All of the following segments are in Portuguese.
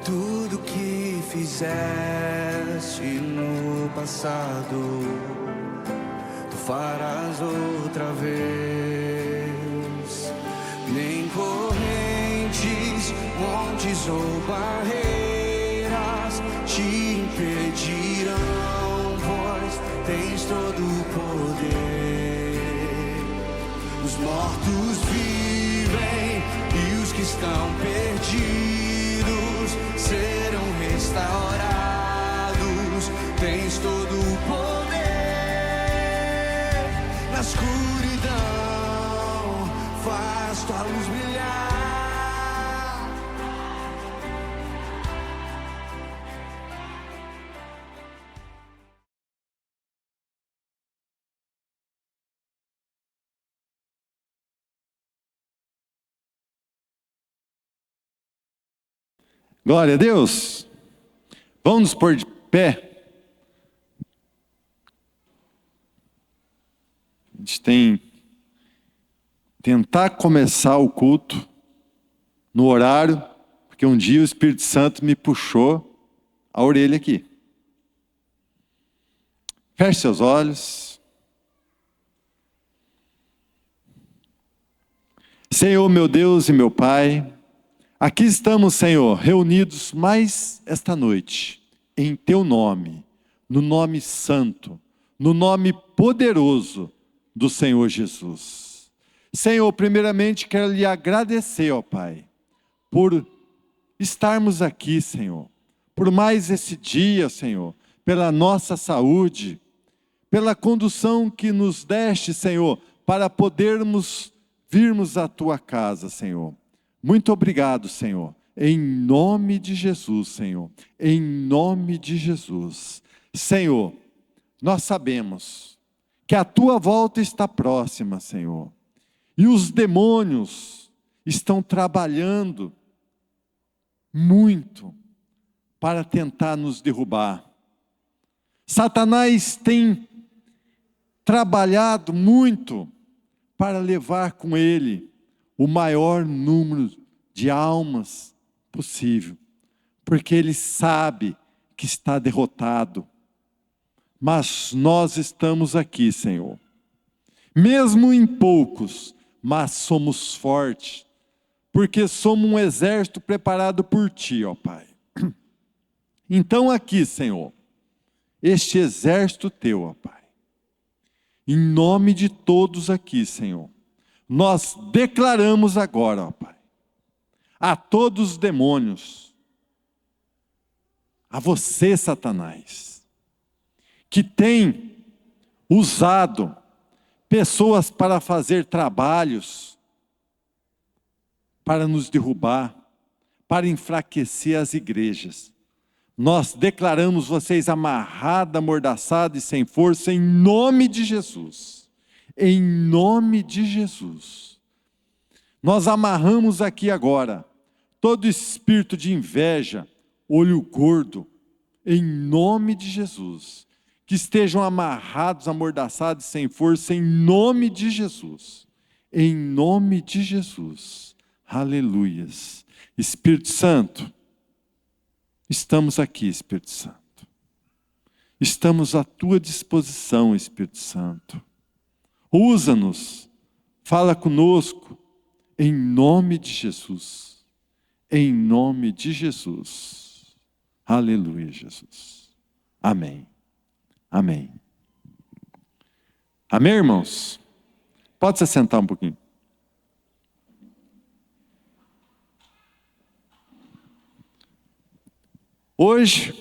Tudo que fizeste no passado, tu farás outra vez. Nem correntes, montes ou barreiras te impedirão, pois tens todo o poder. Os mortos vivem e os que estão perdidos serão restaurados. Tens todo o poder. Na escuridão faz tua luz brilhar. Glória a Deus. Vamos nos pôr de pé. A gente tem tentar começar o culto no horário, porque um dia o Espírito Santo me puxou a orelha aqui. Feche seus olhos. Senhor, meu Deus e meu Pai, aqui estamos, Senhor, reunidos mais esta noite, em Teu nome, no nome santo, no nome poderoso do Senhor Jesus. Senhor, primeiramente quero lhe agradecer, ó Pai, por estarmos aqui, Senhor, por mais esse dia, Senhor, pela nossa saúde, pela condução que nos deste, Senhor, para podermos virmos à Tua casa, Senhor. Muito obrigado, Senhor, em nome de Jesus, Senhor, em nome de Jesus. Senhor, nós sabemos que a Tua volta está próxima, Senhor, e os demônios estão trabalhando muito para tentar nos derrubar. Satanás tem trabalhado muito para levar com ele o maior número de almas possível, porque ele sabe que está derrotado. Mas nós estamos aqui, Senhor, mesmo em poucos, mas somos fortes, porque somos um exército preparado por Ti, ó Pai. Então aqui, Senhor, este exército Teu, ó Pai, em nome de todos aqui, Senhor, nós declaramos agora, ó Pai, a todos os demônios, a você, Satanás, que tem usado pessoas para fazer trabalhos, para nos derrubar, para enfraquecer as igrejas. Nós declaramos vocês amarrados, amordaçados e sem força, em nome de Jesus. Em nome de Jesus. Nós amarramos aqui agora todo espírito de inveja, olho gordo, em nome de Jesus. Que estejam amarrados, amordaçados e sem força, em nome de Jesus. Em nome de Jesus. Aleluias. Espírito Santo, estamos aqui, Espírito Santo. Estamos à Tua disposição, Espírito Santo. Usa-nos, fala conosco, em nome de Jesus. Em nome de Jesus. Aleluia, Jesus. Amém. Amém. Amém, irmãos? Pode se sentar um pouquinho. Hoje,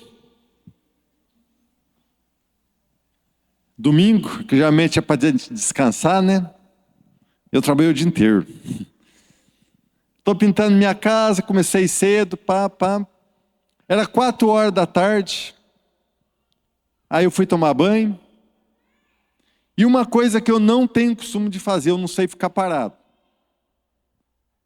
domingo, que geralmente é para gente descansar, né? Eu trabalhei o dia inteiro. Estou pintando minha casa, comecei cedo, Era 4 horas da tarde. Aí eu fui tomar banho. E uma coisa que eu não tenho costume de fazer, eu não sei ficar parado.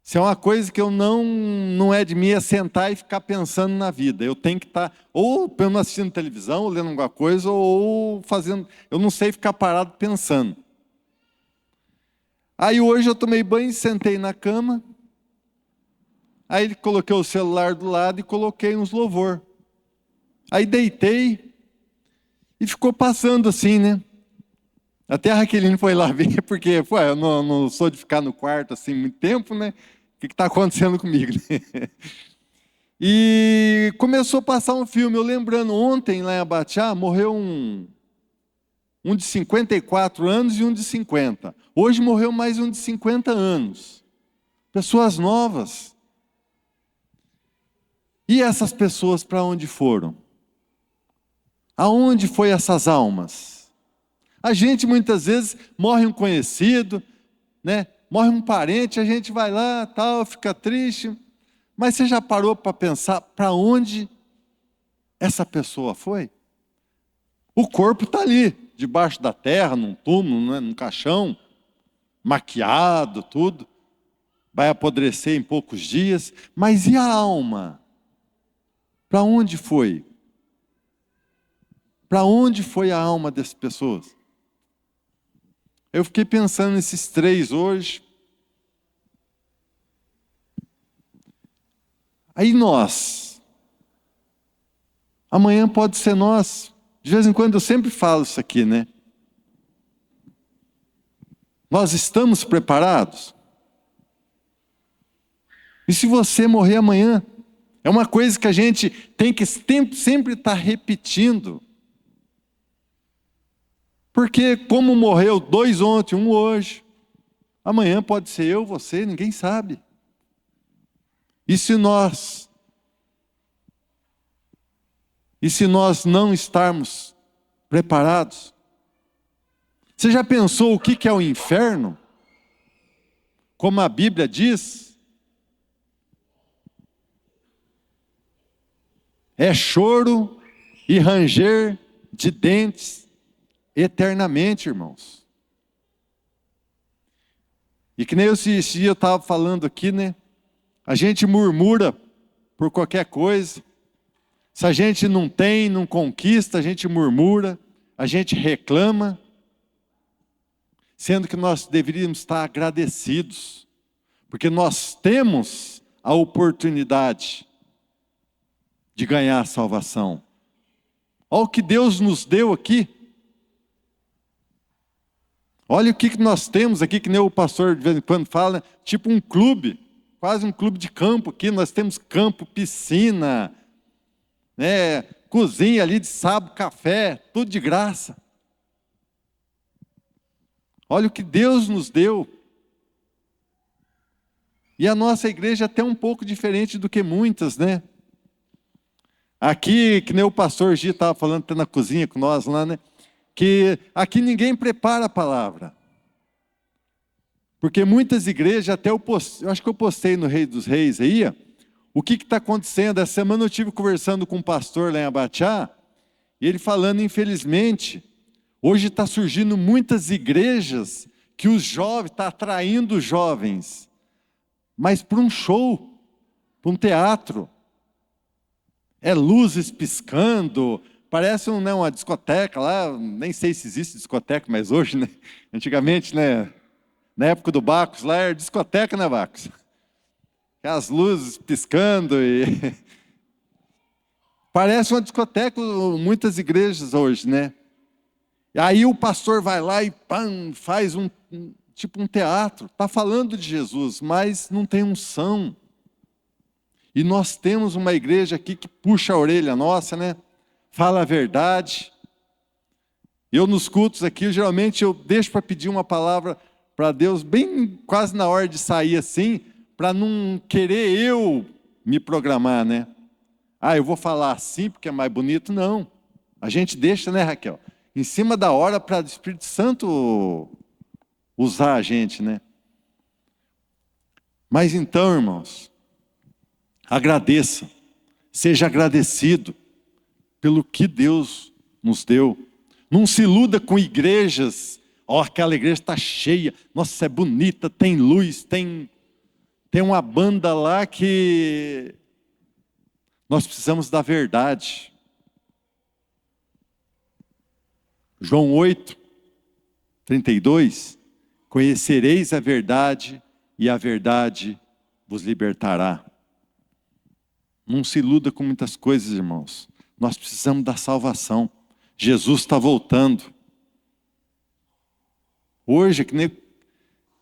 Se é uma coisa que eu não é de mim, é sentar e ficar pensando na vida. Eu tenho que estar ou assistindo televisão, ou lendo alguma coisa, ou fazendo... Eu não sei ficar parado pensando. Aí hoje eu tomei banho, sentei na cama, Aí coloquei o celular do lado e coloquei uns louvor. Aí deitei e ficou passando assim, né? Até a Raqueline foi lá ver, porque pô, eu não sou de ficar no quarto assim muito tempo, né? O que está acontecendo comigo? Né? E começou a passar um filme. Eu lembrando, ontem lá em Abaxá morreu um de 54 anos e um de 50. Hoje morreu mais um de 50 anos. Pessoas novas. E essas pessoas para onde foram? Aonde foi essas almas? A gente muitas vezes morre um conhecido, né? Morre um parente, a gente vai lá, tal, fica triste. Mas você já parou para pensar para onde essa pessoa foi? O corpo está ali, debaixo da terra, num túmulo, né? Num caixão, maquiado, tudo. Vai apodrecer em poucos dias. Mas e a alma? Para onde foi? Para onde foi a alma dessas pessoas? Eu fiquei pensando nesses três hoje. Aí nós. Amanhã pode ser nós. De vez em quando eu sempre falo isso aqui, né? Nós estamos preparados? E se você morrer amanhã? É uma coisa que a gente tem que sempre estar repetindo. Porque como morreu 2 ontem, 1 hoje, amanhã pode ser eu, você, ninguém sabe. E se nós não estarmos preparados? Você já pensou o que é o inferno? Como a Bíblia diz, é choro e ranger de dentes eternamente, irmãos. E que nem esse dia eu estava falando aqui, né? A gente murmura por qualquer coisa. Se a gente não tem, não conquista, a gente murmura, a gente reclama. Sendo que nós deveríamos estar agradecidos. Porque nós temos a oportunidade de ganhar a salvação. Olha o que Deus nos deu aqui. Olha o que nós temos aqui, que nem o pastor de vez em quando fala, tipo um clube, quase um clube de campo aqui. Nós temos campo, piscina, né, cozinha ali de sábado, café, tudo de graça. Olha o que Deus nos deu. E a nossa igreja é até um pouco diferente do que muitas, né? Aqui, que nem o pastor Gi estava falando até na cozinha com nós lá, né? Que aqui ninguém prepara a palavra. Porque muitas igrejas, até eu acho que eu postei no Rei dos Reis aí, o que está acontecendo? Essa semana eu estive conversando com um pastor lá em Abaxá, e ele falando, infelizmente, hoje está surgindo muitas igrejas que os jovens, está atraindo os jovens, mas para um show, para um teatro. É luzes piscando, parece uma discoteca lá, nem sei se existe discoteca, mas hoje, né? Antigamente, né? Na época do Bacos, lá era discoteca, né, Bacos? As luzes piscando e... Parece uma discoteca, muitas igrejas hoje, né? E aí o pastor vai lá e faz tipo um teatro. Está falando de Jesus, mas não tem unção. E nós temos uma igreja aqui que puxa a orelha nossa, né? Fala a verdade. Eu nos cultos aqui, geralmente eu deixo para pedir uma palavra para Deus, bem quase na hora de sair assim, para não querer eu me programar, né? Eu vou falar assim porque é mais bonito. Não. A gente deixa, né, Raquel? Em cima da hora para o Espírito Santo usar a gente, né? Mas então, irmãos, agradeça, seja agradecido pelo que Deus nos deu. Não se iluda com igrejas, aquela igreja está cheia, nossa, é bonita, tem luz, tem uma banda lá que nós precisamos da verdade. João 8, 32, conhecereis a verdade e a verdade vos libertará. Não se iluda com muitas coisas, irmãos. Nós precisamos da salvação. Jesus está voltando. Hoje, que nem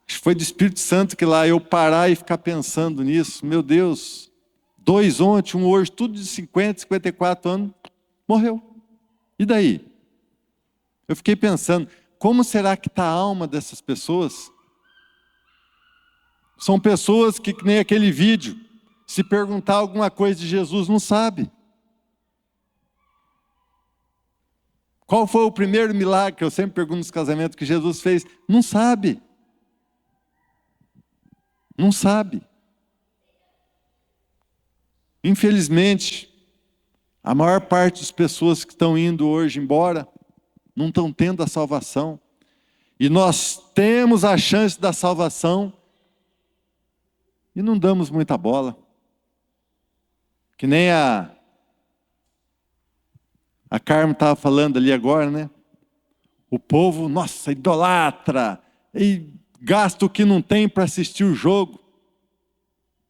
foi do Espírito Santo que lá eu parar e ficar pensando nisso. Meu Deus, 2 ontem, 1 hoje, tudo de 50, 54 anos, morreu. E daí? Eu fiquei pensando, como será que está a alma dessas pessoas? São pessoas que nem aquele vídeo, se perguntar alguma coisa de Jesus, não sabe. Qual foi o primeiro milagre, que eu sempre pergunto nos casamentos, que Jesus fez? Não sabe. Não sabe. Infelizmente, a maior parte das pessoas que estão indo hoje embora, não estão tendo a salvação. E nós temos a chance da salvação e não damos muita bola. Que nem a Carmen estava falando ali agora, né? O povo, nossa, idolatra, e gasta o que não tem para assistir o jogo.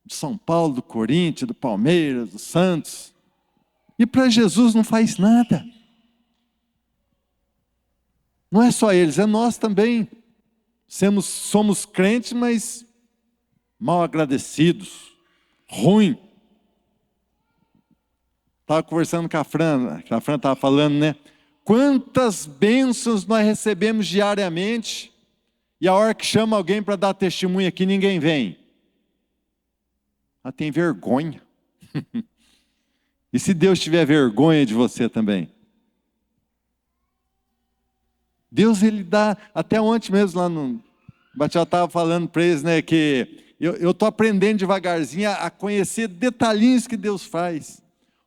Do São Paulo, do Corinthians, do Palmeiras, do Santos. E para Jesus não faz nada. Não é só eles, é nós também. Somos crentes, mas mal agradecidos, ruim. Estava conversando com a Fran estava falando, né? Quantas bênçãos nós recebemos diariamente, e a hora que chama alguém para dar testemunho aqui, ninguém vem. Ela tem vergonha. E se Deus tiver vergonha de você também? Deus, Ele dá, até ontem mesmo lá no Batial estava falando para eles, né, que eu estou aprendendo devagarzinho a conhecer detalhinhos que Deus faz.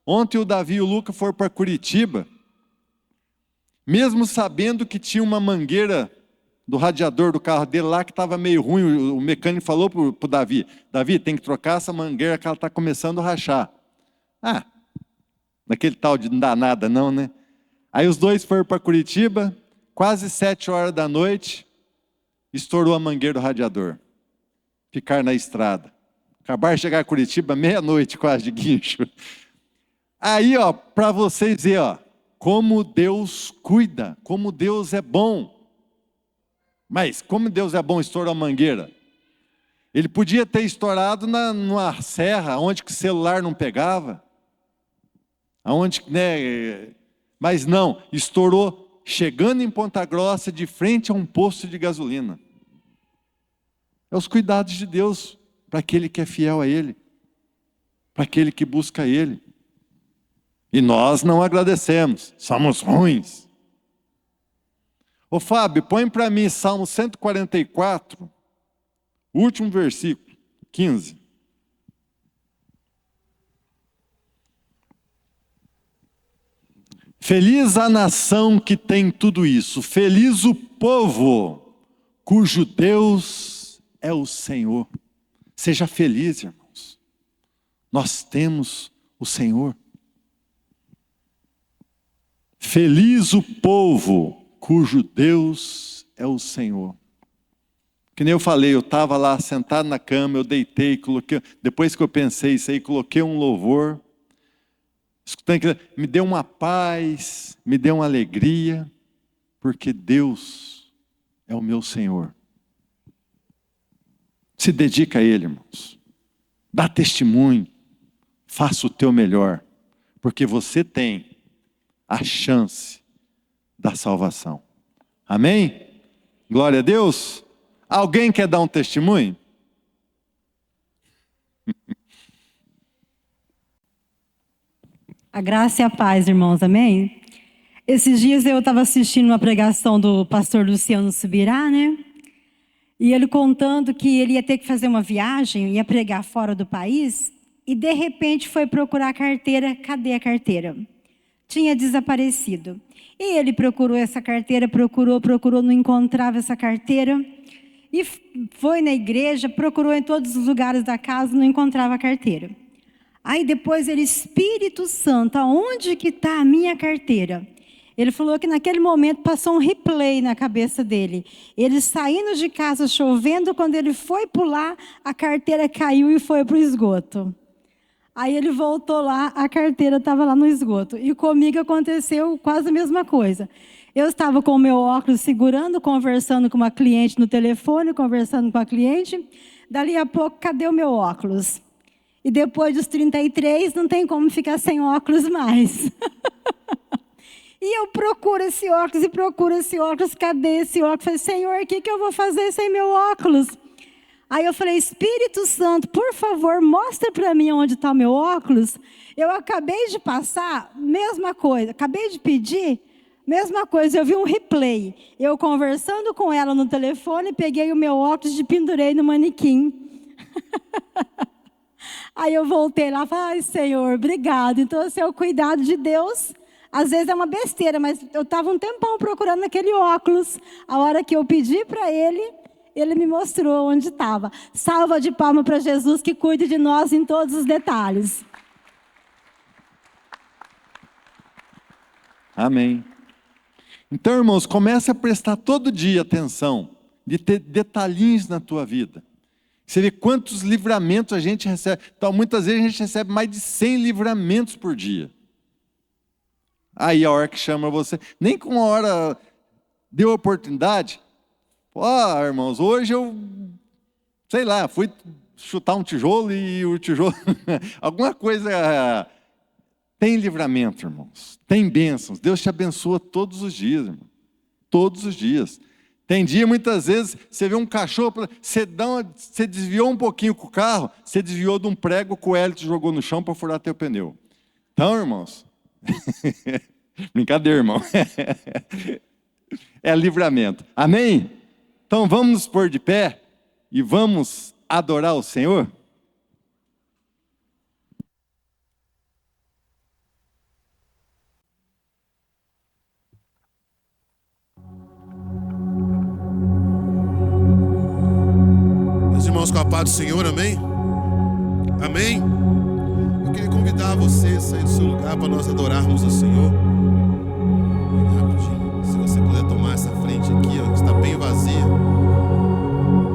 Ontem o Davi e o Luca foram para Curitiba, mesmo sabendo que tinha uma mangueira do radiador do carro dele lá que estava meio ruim, o mecânico falou para o Davi, tem que trocar essa mangueira que ela está começando a rachar. Naquele tal de não dá nada não, né? Aí os dois foram para Curitiba, quase 7 horas da noite, estourou a mangueira do radiador. Ficar na estrada. Acabaram de chegar a Curitiba, meia-noite quase de guincho. Aí, para vocês verem, como Deus cuida, como Deus é bom. Mas, como Deus é bom, estourou a mangueira. Ele podia ter estourado numa serra, onde que o celular não pegava. Aonde, né? Mas não, estourou chegando em Ponta Grossa, de frente a um posto de gasolina. É os cuidados de Deus, para aquele que é fiel a Ele, para aquele que busca Ele. E nós não agradecemos, somos ruins. Ô Fábio, põe para mim Salmo 144, último versículo, 15. Feliz a nação que tem tudo isso, feliz o povo cujo Deus é o Senhor. Seja feliz, irmãos. Nós temos o Senhor. Feliz o povo cujo Deus é o Senhor. Que nem eu falei, eu estava lá sentado na cama, eu deitei, coloquei, depois que eu pensei isso aí, coloquei um louvor, escutando, me deu uma paz, me deu uma alegria, porque Deus é o meu Senhor. Se dedica a Ele, irmãos. Dá testemunho, faça o teu melhor, porque você tem a chance da salvação. Amém? Glória a Deus. Alguém quer dar um testemunho? A graça e a paz, irmãos, amém? Esses dias eu estava assistindo uma pregação do pastor Luciano Subirá, né? E ele contando que ele ia ter que fazer uma viagem, ia pregar fora do país, e de repente foi procurar a carteira. Cadê a carteira? Tinha desaparecido. E ele procurou essa carteira, procurou, não encontrava essa carteira. E foi na igreja, procurou em todos os lugares da casa, não encontrava a carteira. Aí depois ele, Espírito Santo, aonde que está a minha carteira? Ele falou que naquele momento passou um replay na cabeça dele. Ele saindo de casa, chovendo, quando ele foi pular, a carteira caiu e foi para o esgoto. Aí ele voltou lá, a carteira estava lá no esgoto. E comigo aconteceu quase a mesma coisa. Eu estava com o meu óculos segurando, conversando com uma cliente no telefone, conversando com a cliente. Dali a pouco, cadê o meu óculos? E depois dos 33, não tem como ficar sem óculos mais. E eu procuro esse óculos e procuro esse óculos. Cadê esse óculos? Falei, Senhor, o que eu vou fazer sem meu óculos? Aí eu falei, Espírito Santo, por favor, mostra para mim onde está o meu óculos. Eu acabei de passar, mesma coisa. Acabei de pedir, mesma coisa. Eu vi um replay. Eu conversando com ela no telefone, peguei o meu óculos e pendurei no manequim. Aí eu voltei lá e falei, ai, Senhor, obrigado. Então, esse é o cuidado de Deus. Às vezes é uma besteira, mas eu estava um tempão procurando aquele óculos. A hora que eu pedi para ele, ele me mostrou onde estava. Salva de palmas para Jesus, que cuide de nós em todos os detalhes. Amém. Então, irmãos, comece a prestar todo dia atenção de ter detalhinhos na tua vida. Você vê quantos livramentos a gente recebe. Então, muitas vezes a gente recebe mais de 100 livramentos por dia. Aí a hora que chama você, nem com a hora deu oportunidade. Irmãos, hoje eu, sei lá, fui chutar um tijolo e o tijolo... Alguma coisa... Tem livramento, irmãos. Tem bênçãos. Deus te abençoa todos os dias, irmão. Todos os dias. Tem dia, muitas vezes, você vê um cachorro, você desviou um pouquinho com o carro, você desviou de um prego que o Hélio te jogou no chão para furar teu pneu. Então, irmãos... Brincadeira, irmão. É livramento. Amém? Então vamos nos pôr de pé e vamos adorar o Senhor? Meus irmãos, com a paz do Senhor, amém? Amém? Eu queria convidar você a sair do seu lugar para nós adorarmos o Senhor. Rapidinho, se você puder tomar essa frente aqui, ó, que está bem vazia.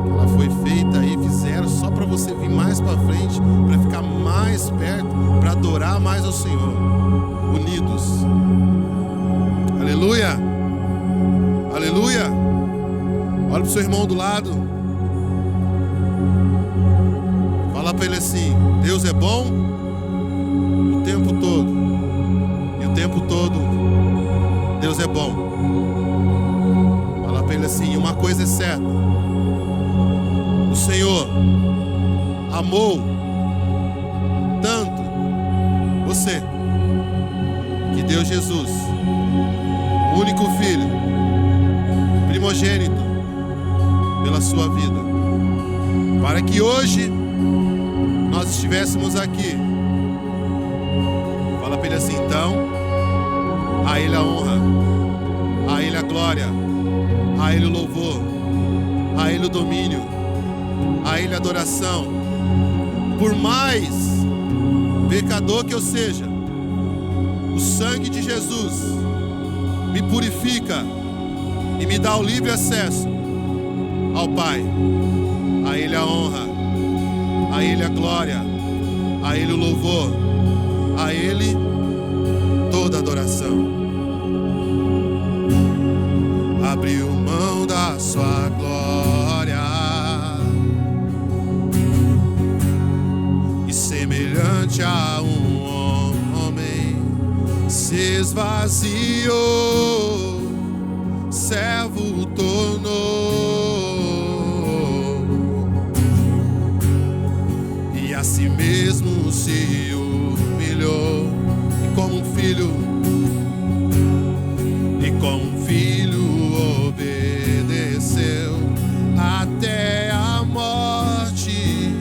Ela foi feita aí, fizeram só para você vir mais para frente, para ficar mais perto, para adorar mais ao Senhor. Unidos. Aleluia! Aleluia! Olha para o seu irmão do lado. Fala para ele assim: Deus é bom o tempo todo. E o tempo todo Deus é bom. Fala para ele assim: uma coisa é certa. O Senhor amou tanto você que deu Jesus, o único filho, primogênito, pela sua vida, para que hoje nós estivéssemos aqui. Fala para ele assim: então, a Ele a honra, a Ele a glória, a Ele o louvor, a Ele o domínio, a Ele a adoração. Por mais pecador que eu seja, o sangue de Jesus me purifica e me dá o livre acesso ao Pai. A Ele a honra, a Ele a glória, a Ele o louvor, a Ele toda adoração. Abriu mão da sua glória e semelhante a um homem se esvaziou, servo tornou e a si mesmo se humilhou, e como um filho obedeceu até a morte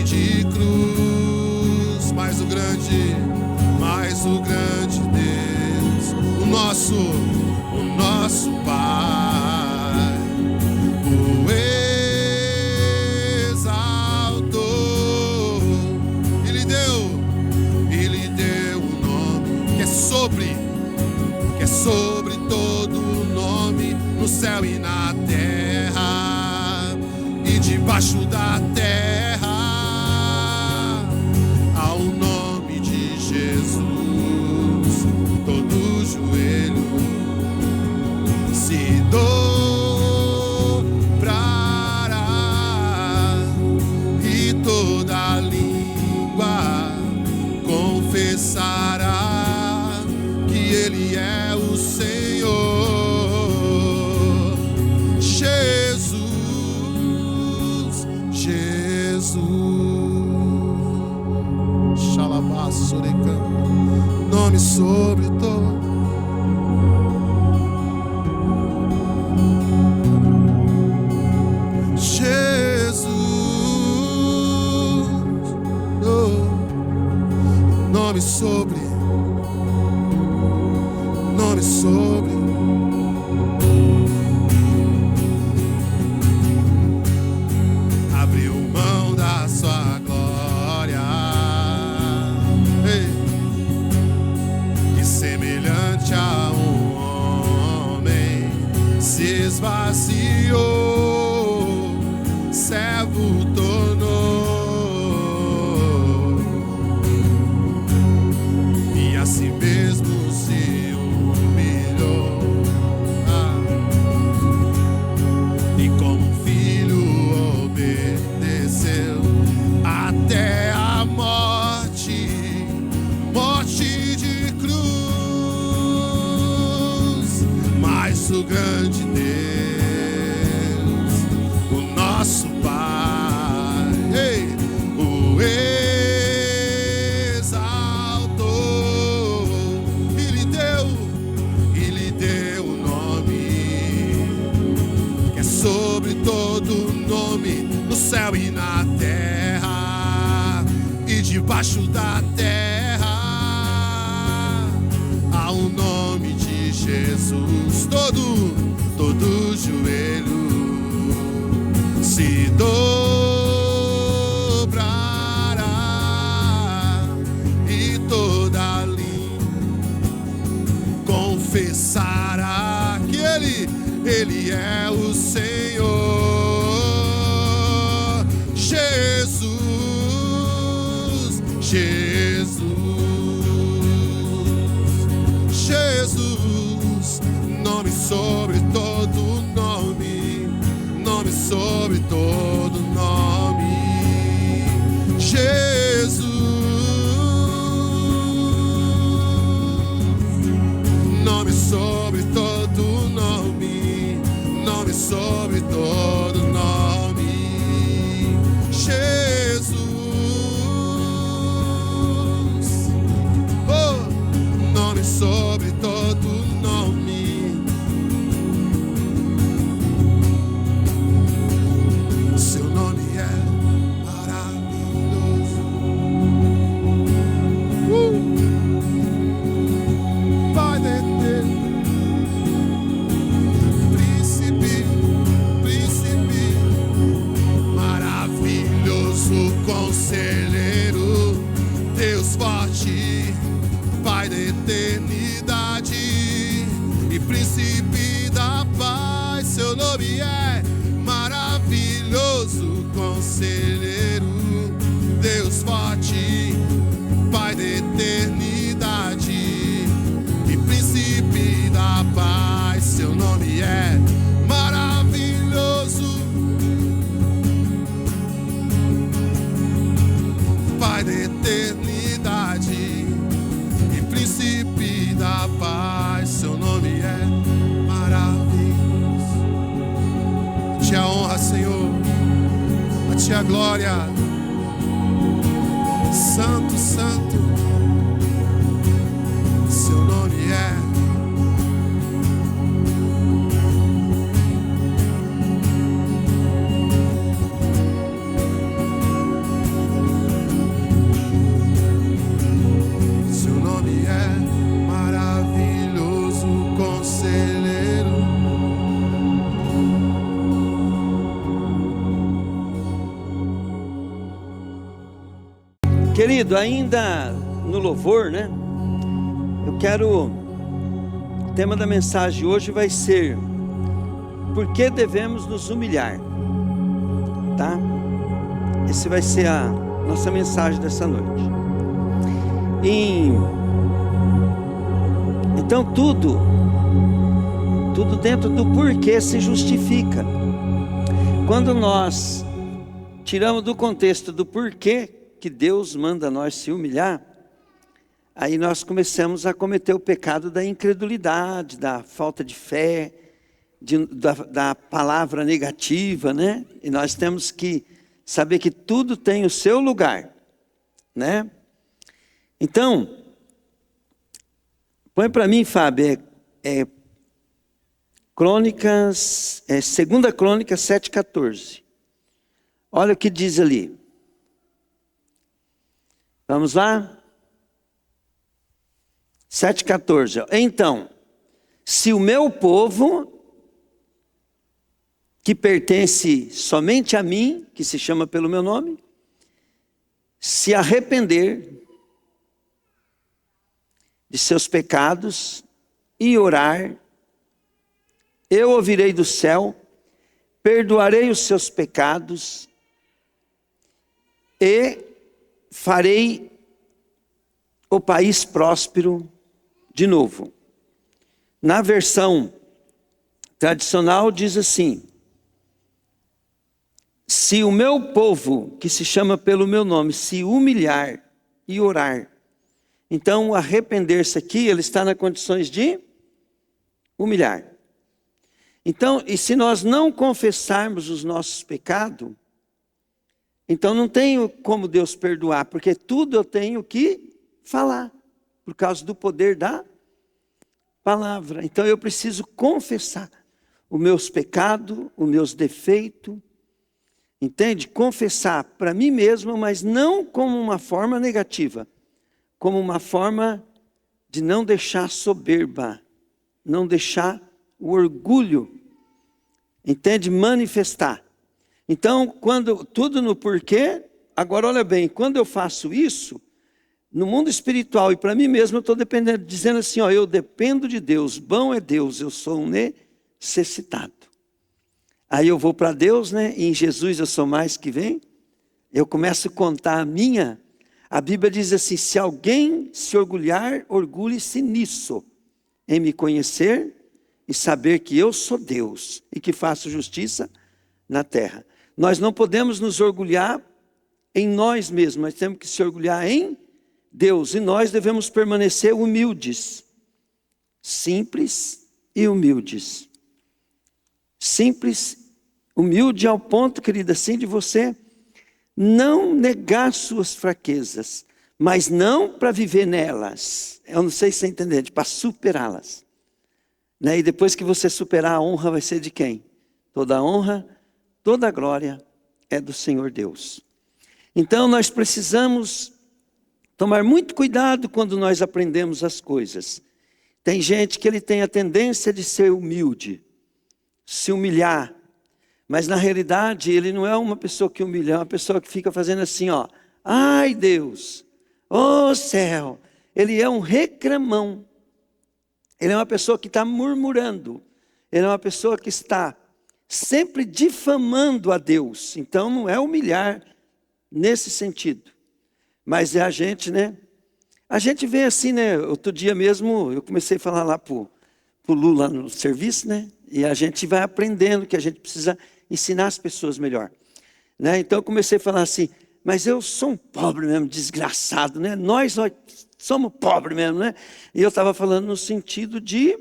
de cruz. Mas o grande Deus, o nosso Pai, o exaltou. Ele deu um nome que é sobre todo nome, no céu e na terra e debaixo da terra. confessará que Ele é o Senhor. Jesus, Jesus. Xalabassoreca, nome sobre todo. Jesus, oh, nome sobre, nome sobre. Abriu mão da sua glória, ei, e semelhante a um homem se esvaziou, servo tornou, e a si mesmo se humilhou, e como filho obedeceu até a morte, morte de cruz. Mas o grande Deus, o nosso Pai, ei, o exaltou e lhe deu o nome que é sobre todo nome, no céu e na terra e debaixo da terra. Há o nome de Jesus, todo joelho se dobrará e toda língua confessará que Ele é o Senhor. Jesus, Jesus, Jesus, nome sobre todo nome, nome sobre todo nome. Jesus, nome sobre todo nome, nome sobre todo nome. Jesus, oh, nome sobre todo nome. Seu nome é maravilhoso. Pai eterno, príncipe, maravilhoso conselheiro, Deus forte, Pai da eternidade e príncipe da paz. Seu nome é maravilhoso conselheiro, Deus forte, Pai da eternidade e príncipe da paz. Seu nome é maravilhoso, Pai da eternidade e príncipe da paz. Seu nome é maravilhoso. A ti a honra, Senhor, a ti a glória. Santo, santo, seu nome é. Seu nome é maravilhoso conselheiro. Querido, ainda no louvor, né? O tema da mensagem hoje vai ser: por que devemos nos humilhar? Tá? Esse vai ser a nossa mensagem dessa noite. Então tudo dentro do porquê se justifica. Quando nós tiramos do contexto do porquê que Deus manda nós se humilhar, aí nós começamos a cometer o pecado da incredulidade, da falta de fé, da palavra negativa, né? E nós temos que saber que tudo tem o seu lugar, né? Então, põe para mim, Fábio, Crônicas, 2 Crônicas 7,14. Olha o que diz ali. Vamos lá? 7,14. Então, se o meu povo, que pertence somente a mim, que se chama pelo meu nome, se arrepender de seus pecados e orar, eu ouvirei do céu, perdoarei os seus pecados e farei o país próspero de novo. Na versão tradicional diz assim: se o meu povo, que se chama pelo meu nome, se humilhar e orar. Então, arrepender-se aqui, ele está nas condições de humilhar. Então, e se nós não confessarmos os nossos pecados, então não tenho como Deus perdoar, porque tudo eu tenho que falar, por causa do poder da palavra. Então eu preciso confessar os meus pecados, os meus defeitos, entende? Confessar para mim mesmo, mas não como uma forma negativa, como uma forma de não deixar soberba, não deixar o orgulho, entende? Manifestar. Então, quando tudo no porquê, agora olha bem, quando eu faço isso, no mundo espiritual e para mim mesmo, eu estou dependendo, dizendo assim, ó, eu dependo de Deus, bom é Deus, eu sou um necessitado. Aí eu vou para Deus, né? E em Jesus eu sou mais que vem. Eu começo a contar a Bíblia diz assim, se alguém se orgulhar, orgulhe-se nisso, em me conhecer e saber que eu sou Deus e que faço justiça na terra. Nós não podemos nos orgulhar em nós mesmos, nós temos que se orgulhar em Deus. E nós devemos permanecer humildes, simples e humildes. Simples, humilde ao ponto, querida, assim, de você não negar suas fraquezas, mas não para viver nelas. Eu não sei se você entende, para superá-las. Né? E depois que você superar, a honra vai ser de quem? Toda a honra, toda a glória é do Senhor Deus. Então nós precisamos tomar muito cuidado quando nós aprendemos as coisas. Tem gente que ele tem a tendência de ser humilde, se humilhar. Mas na realidade ele não é uma pessoa que humilha, é uma pessoa que fica fazendo assim, ó. Ai Deus, ô céu. Ele é um reclamão. Ele é uma pessoa que está murmurando. Ele é uma pessoa que está sempre difamando a Deus. Então não é humilhar nesse sentido. Mas é a gente, né? A gente vê assim, né? Outro dia mesmo eu comecei a falar lá pro Lula no serviço, né? E a gente vai aprendendo que a gente precisa ensinar as pessoas melhor. Né? Então eu comecei a falar assim, mas eu sou um pobre mesmo, desgraçado, né? Nós somos pobres mesmo, né? E eu estava falando no sentido de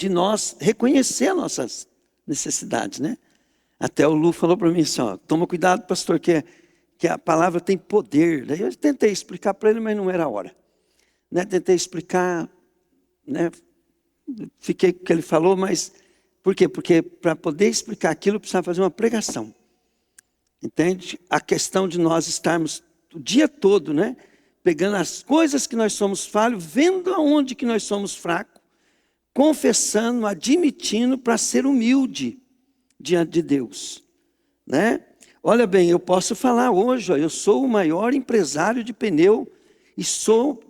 nós reconhecer nossas necessidades, né? Até o Lu falou para mim assim, ó, toma cuidado, pastor, que a palavra tem poder. Daí eu tentei explicar para ele, mas não era a hora. Né? Tentei explicar, né? Fiquei com o que ele falou, mas por quê? Porque para poder explicar aquilo, eu precisava fazer uma pregação. Entende? A questão de nós estarmos o dia todo, né? Pegando as coisas que nós somos falhos, vendo aonde que nós somos fracos, confessando, admitindo para ser humilde diante de Deus. Né? Olha bem, eu posso falar hoje, ó, eu sou o maior empresário de pneu e sou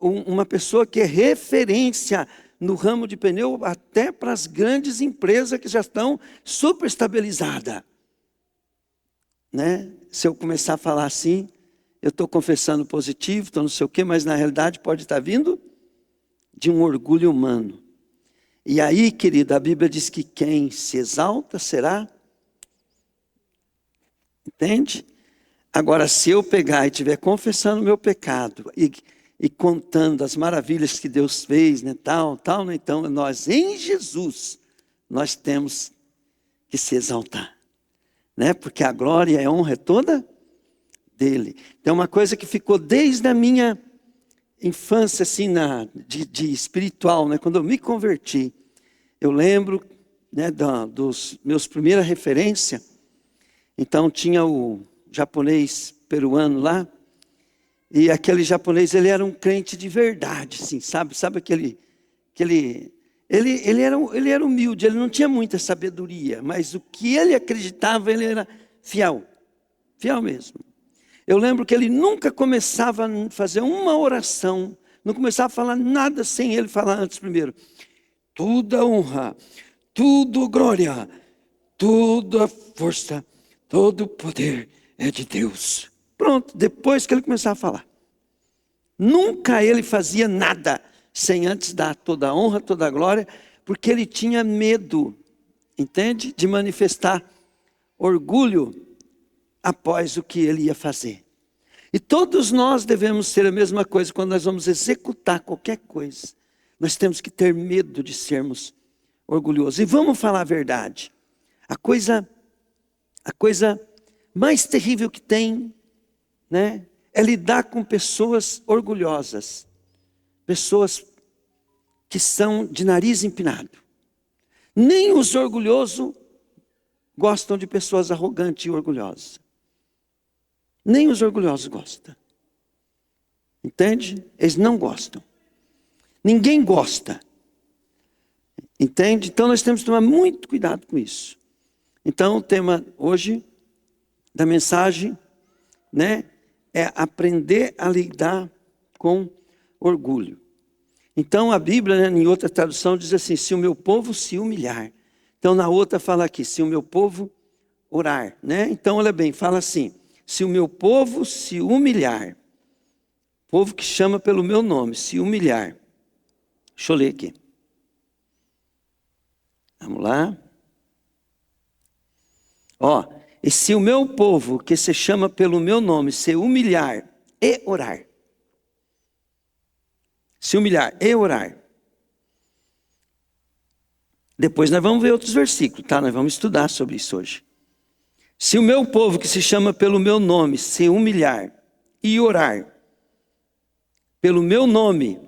uma pessoa que é referência no ramo de pneu até para as grandes empresas que já estão super estabilizadas. Né? Se eu começar a falar assim, eu estou confessando positivo, estou não sei o quê, mas na realidade pode estar vindo de um orgulho humano. E aí, querida, a Bíblia diz que quem se exalta será... Entende? Agora, se eu pegar e estiver confessando o meu pecado, e e contando as maravilhas que Deus fez, né, tal, né? Então nós em Jesus, nós temos que se exaltar, né? Porque a glória e a honra é toda dele. Então uma coisa que ficou desde a minha infância, assim, de espiritual, né? Quando eu me converti, eu lembro, né, dos meus primeira referência. Então tinha o japonês peruano lá, e aquele japonês, ele era um crente de verdade, assim, sabe ele era humilde, ele não tinha muita sabedoria, mas o que ele acreditava, ele era fiel mesmo. Eu lembro que ele nunca começava a fazer uma oração, não começava a falar nada sem ele falar antes primeiro. Toda honra, tudo glória, toda força, todo poder é de Deus. Pronto, depois que ele começava a falar. Nunca ele fazia nada sem antes dar toda a honra, toda a glória, porque ele tinha medo, entende? De manifestar orgulho após o que ele ia fazer. E todos nós devemos ser a mesma coisa quando nós vamos executar qualquer coisa. Nós temos que ter medo de sermos orgulhosos. E vamos falar a verdade. A coisa mais terrível que tem, né, é lidar com pessoas orgulhosas. Pessoas que são de nariz empinado. Nem os orgulhosos gostam de pessoas arrogantes e orgulhosas. Nem os orgulhosos gostam. Entende? Eles não gostam. Ninguém gosta. Entende? Então nós temos que tomar muito cuidado com isso. Então o tema hoje da mensagem, né, é aprender a lidar com orgulho. Então a Bíblia, né, em outra tradução diz assim, se o meu povo se humilhar. Então na outra fala aqui, se o meu povo orar, né? Então olha bem, fala assim, se o meu povo se humilhar, povo que chama pelo meu nome, se humilhar. Deixa eu ler aqui. Vamos lá. Ó, e se o meu povo que se chama pelo meu nome se humilhar e orar. Se humilhar e orar. Depois nós vamos ver outros versículos, tá? Nós vamos estudar sobre isso hoje. Se o meu povo que se chama pelo meu nome se humilhar e orar pelo meu nome,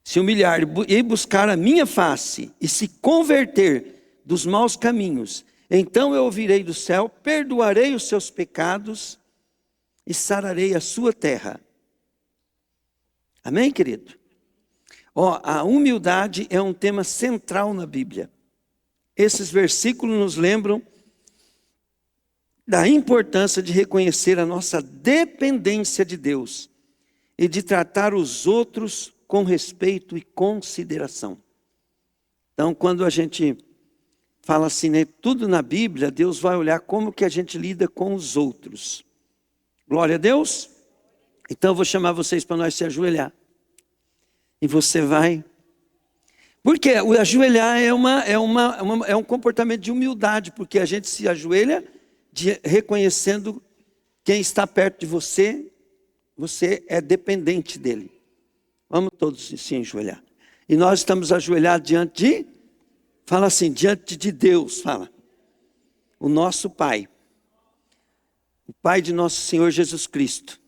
se humilhar e buscar a minha face e se converter dos maus caminhos, então eu ouvirei do céu, perdoarei os seus pecados e sararei a sua terra. Amém, querido? Ó, a humildade é um tema central na Bíblia. Esses versículos nos lembram da importância de reconhecer a nossa dependência de Deus e de tratar os outros com respeito e consideração. Então, quando a gente fala assim, né, tudo na Bíblia, Deus vai olhar como que a gente lida com os outros. Glória a Deus. Então, eu vou chamar vocês para nós se ajoelhar. E você vai... Porque o ajoelhar é um comportamento de humildade, porque a gente se ajoelha reconhecendo quem está perto de você, você é dependente dele. Vamos todos se ajoelhar. E nós estamos ajoelhados diante de, fala assim, diante de Deus, fala. O nosso Pai. O Pai de nosso Senhor Jesus Cristo.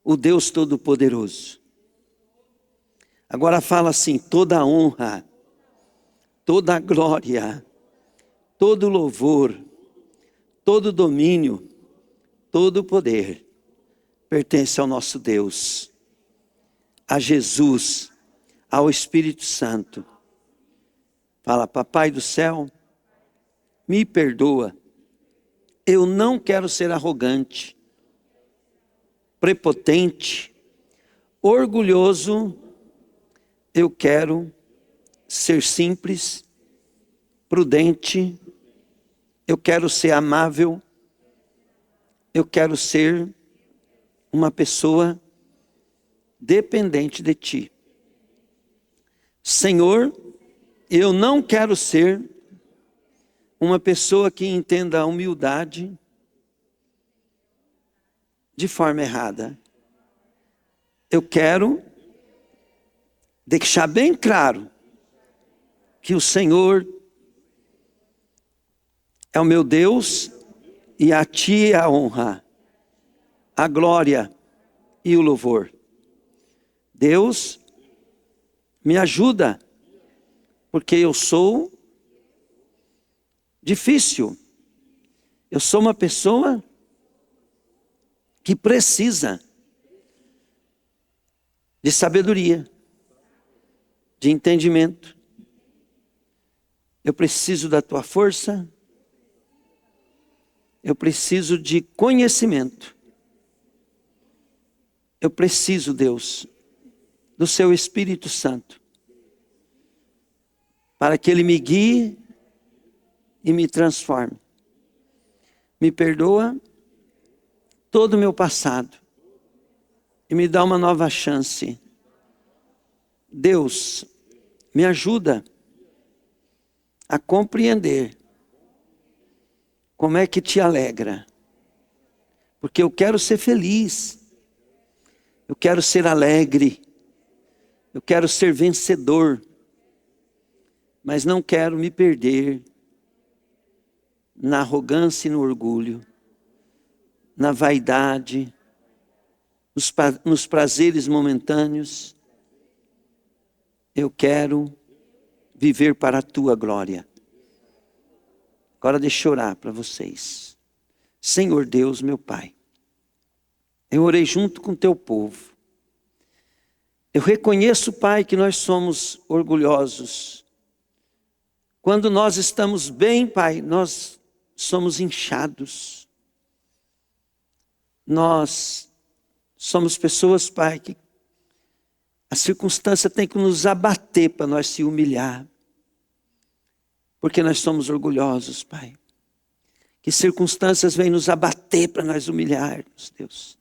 O Deus Todo-Poderoso. Agora fala assim, toda a honra, toda a glória, todo louvor, todo domínio, todo poder pertence ao nosso Deus, a Jesus, ao Espírito Santo. Fala, Papai do céu, me perdoa. Eu não quero ser arrogante, prepotente, orgulhoso. Eu quero ser simples, prudente. Eu quero ser amável. Eu quero ser uma pessoa dependente de Ti. Senhor, eu não quero ser uma pessoa que entenda a humildade de forma errada. eu quero deixar bem claro que o Senhor é o meu Deus e a Ti é a honra, a glória e o louvor. Deus, me ajuda, porque eu sou difícil. Eu sou uma pessoa que precisa de sabedoria, de entendimento. Eu preciso da Tua força. Eu preciso de conhecimento. Eu preciso, Deus, do Seu Espírito Santo, para que Ele me guie e me transforme. Me perdoa todo o meu passado e me dá uma nova chance. Deus, me ajuda a compreender como é que Te alegra, porque eu quero ser feliz, eu quero ser alegre, eu quero ser vencedor, mas não quero me perder na arrogância e no orgulho, na vaidade, nos prazeres momentâneos. Eu quero viver para a Tua glória. Agora deixa eu orar para vocês. Senhor Deus, meu Pai, eu orei junto com Teu povo. Eu reconheço, Pai, que nós somos orgulhosos. Quando nós estamos bem, Pai, nós somos inchados. Nós somos pessoas, Pai, que a circunstância tem que nos abater para nós se humilhar. Porque nós somos orgulhosos, Pai. Que circunstâncias vêm nos abater para nós humilharmos, Deus.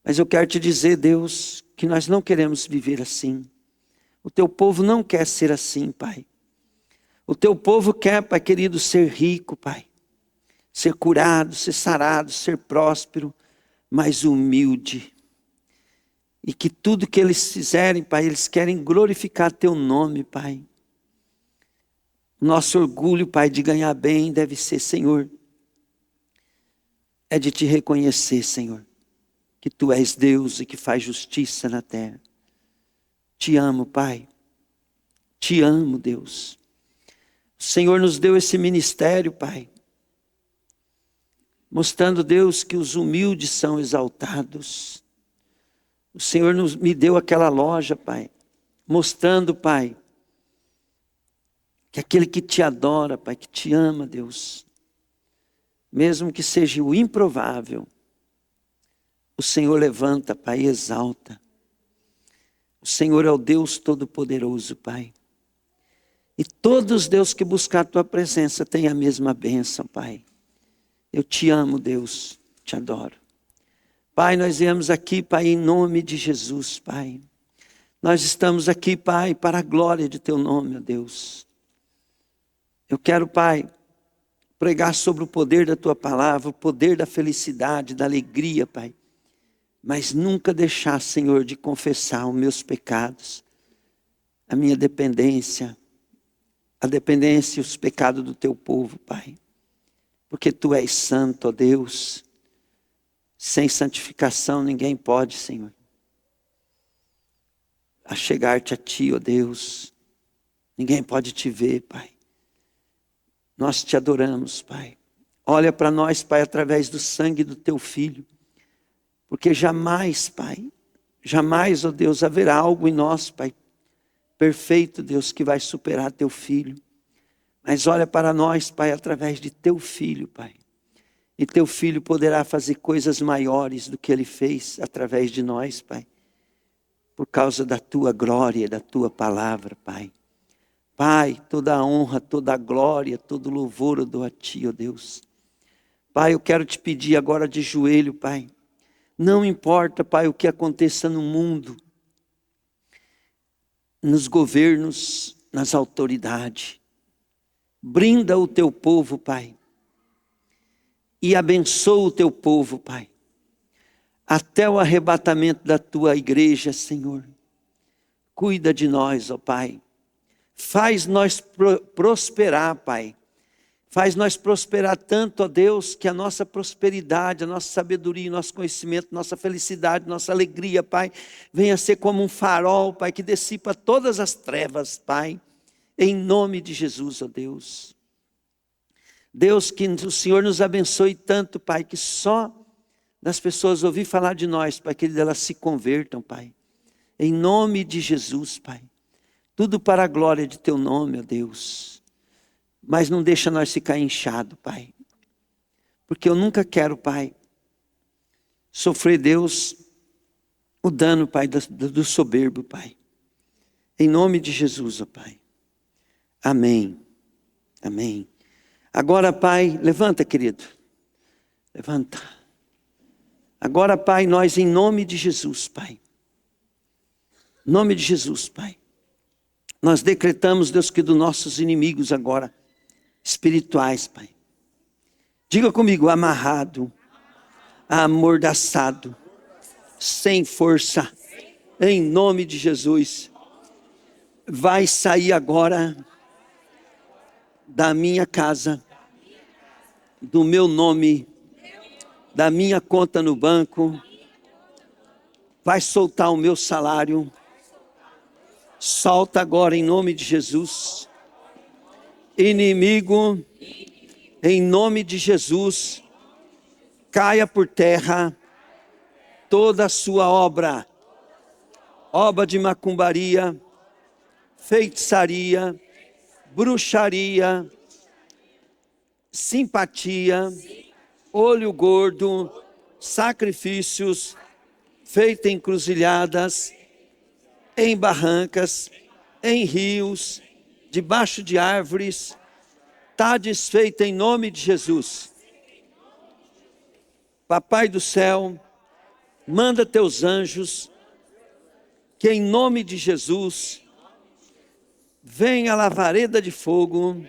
Mas eu quero Te dizer, Deus, que nós não queremos viver assim. O Teu povo não quer ser assim, Pai. O Teu povo quer, Pai querido, ser rico, Pai. Ser curado, ser sarado, ser próspero, mas humilde. E que tudo que eles fizerem, Pai, eles querem glorificar Teu nome, Pai. Nosso orgulho, Pai, de ganhar bem deve ser, Senhor, é de Te reconhecer, Senhor, que Tu és Deus e que faz justiça na terra. Te amo, Pai. Te amo, Deus. O Senhor nos deu esse ministério, Pai, mostrando, Deus, que os humildes são exaltados. O Senhor me deu aquela loja, Pai, mostrando, Pai, que aquele que Te adora, Pai, que Te ama, Deus, mesmo que seja o improvável, o Senhor levanta, Pai, e exalta. O Senhor é o Deus Todo-Poderoso, Pai. E todos, Deus, que buscar a Tua presença têm a mesma bênção, Pai. Eu Te amo, Deus, Te adoro. Pai, nós viemos aqui, Pai, em nome de Jesus, Pai. Nós estamos aqui, Pai, para a glória de Teu nome, ó Deus. Eu quero, Pai, pregar sobre o poder da Tua palavra, o poder da felicidade, da alegria, Pai. Mas nunca deixar, Senhor, de confessar os meus pecados, a minha dependência, a dependência e os pecados do Teu povo, Pai. Porque Tu és santo, ó Deus. Sem santificação ninguém pode, Senhor, achegar-te a Ti, ó Deus. Ninguém pode Te ver, Pai. Nós Te adoramos, Pai. Olha para nós, Pai, através do sangue do Teu Filho. Porque jamais, Pai, jamais, ó Deus, haverá algo em nós, Pai, perfeito, Deus, que vai superar Teu Filho. Mas olha para nós, Pai, através de Teu Filho, Pai. E Teu Filho poderá fazer coisas maiores do que Ele fez através de nós, Pai. Por causa da Tua glória, da Tua palavra, Pai. Pai, toda a honra, toda a glória, todo o louvor eu dou a Ti, ó Deus. Pai, eu quero Te pedir agora de joelho, Pai. Não importa, Pai, o que aconteça no mundo, nos governos, nas autoridades. Brinda o Teu povo, Pai. E abençoa o Teu povo, Pai. até o arrebatamento da tua igreja, Senhor. Cuida de nós, ó Pai. Faz nós prosperar, Pai. Faz nós prosperar tanto, ó Deus, que a nossa prosperidade, a nossa sabedoria, nosso conhecimento, nossa felicidade, nossa alegria, Pai, venha ser como um farol, Pai, que dissipa todas as trevas, Pai. Em nome de Jesus, ó Deus. Deus, que o Senhor nos abençoe tanto, Pai, que só das pessoas ouvir falar de nós, Pai, que elas se convertam, Pai. Em nome de Jesus, Pai. Tudo para a glória de Teu nome, ó Deus. Mas não deixa nós ficar inchado, Pai. Porque eu nunca quero, Pai, sofrer, Deus, o dano, Pai, do soberbo, Pai. Em nome de Jesus, ó Pai. Amém. Amém. Agora, Pai, levanta, querido. Levanta. Agora, Pai, nós em nome de Jesus, Pai. Em nome de Jesus, Pai. Nós decretamos, Deus, que dos nossos inimigos agora, espirituais, Pai. Diga comigo, amarrado, amordaçado, sem força, em nome de Jesus. Vai sair agora da minha casa, do meu nome, da minha conta no banco, vai soltar o meu salário. Solta agora em nome de Jesus. Inimigo, em nome de Jesus, caia por terra toda a sua obra, obra de macumbaria, feitiçaria, bruxaria, simpatia, olho gordo, sacrifícios, feito em encruzilhadas, em barrancas, em rios, debaixo de árvores, está desfeita em nome de Jesus. Papai do céu, manda teus anjos, que em nome de Jesus, venha a lavareda de fogo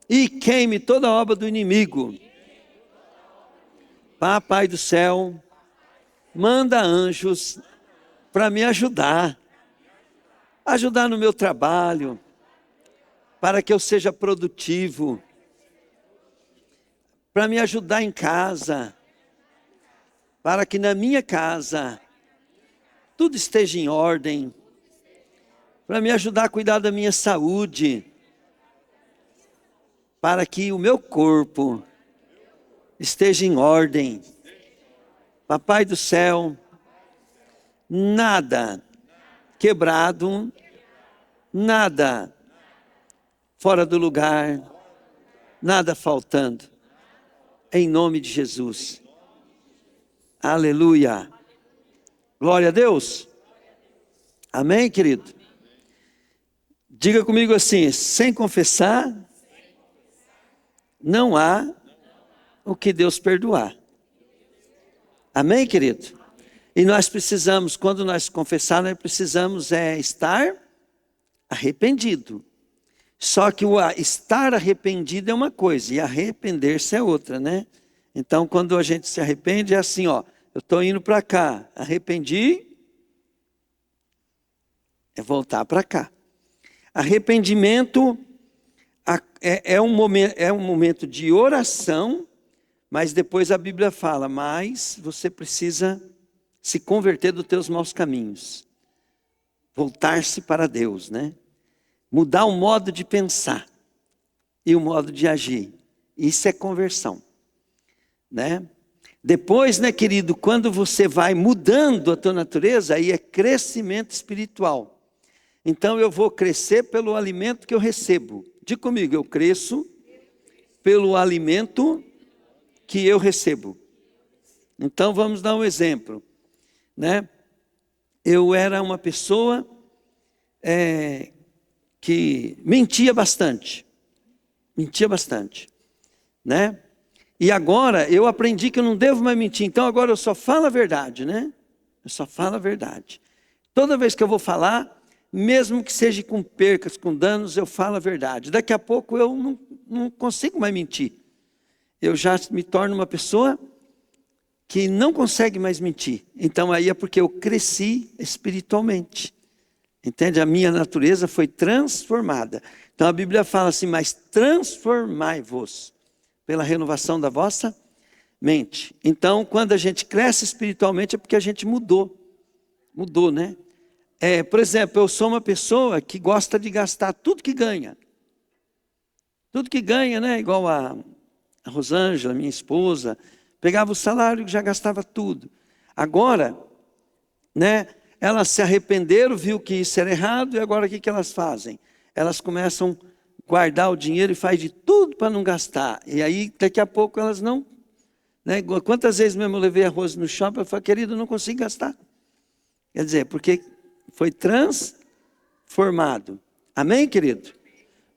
e queime toda a obra do inimigo. Papai do céu, manda anjos para me ajudar no meu trabalho, para que eu seja produtivo, para me ajudar em casa, para que na minha casa tudo esteja em ordem, para me ajudar a cuidar da minha saúde, para que o meu corpo esteja em ordem. Papai do céu, nada quebrado, nada fora do lugar, nada faltando, em nome de Jesus. Aleluia. Glória a Deus. Amém, querido? Diga comigo assim, sem confessar, não há o que Deus perdoar. Amém, querido? E nós precisamos, quando nós confessar, nós precisamos estar arrependido. Só que o estar arrependido é uma coisa, e arrepender-se é outra, né? Então, quando a gente se arrepende, é assim, ó, eu estou indo para cá, arrependi, é voltar para cá. Arrependimento é um momento de oração, mas depois a Bíblia fala, mas você precisa se converter dos teus maus caminhos. Voltar-se para Deus, né? Mudar o modo de pensar e o modo de agir. Isso é conversão, né? Depois, né, querido, quando você vai mudando a tua natureza, aí é crescimento espiritual. Então eu vou crescer pelo alimento que eu recebo. Diga comigo, eu cresço pelo alimento que eu recebo. Então vamos dar um exemplo, né? Eu era uma pessoa que mentia bastante, né? E agora eu aprendi que eu não devo mais mentir, então agora eu só falo a verdade, né? Eu só falo a verdade. Toda vez que eu vou falar, mesmo que seja com percas, com danos, eu falo a verdade. Daqui a pouco eu não consigo mais mentir. Eu já me torno uma pessoa que não consegue mais mentir. Então aí é porque eu cresci espiritualmente. Entende? A minha natureza foi transformada. Então a Bíblia fala assim, mas transformai-vos pela renovação da vossa mente. Então quando a gente cresce espiritualmente é porque a gente mudou. Mudou, né? Por exemplo, eu sou uma pessoa que gosta de gastar tudo que ganha. Tudo que ganha, né? Igual a Rosângela, minha esposa, pegava o salário e já gastava tudo. Agora, né? Elas se arrependeram, viu que isso era errado, e agora o que elas fazem? Elas começam a guardar o dinheiro e faz de tudo para não gastar. E aí, daqui a pouco, elas não... Né? Quantas vezes mesmo eu levei a Rose no shopping, eu falei, querido, eu não consigo gastar. Quer dizer, porque foi transformado. Amém, querido?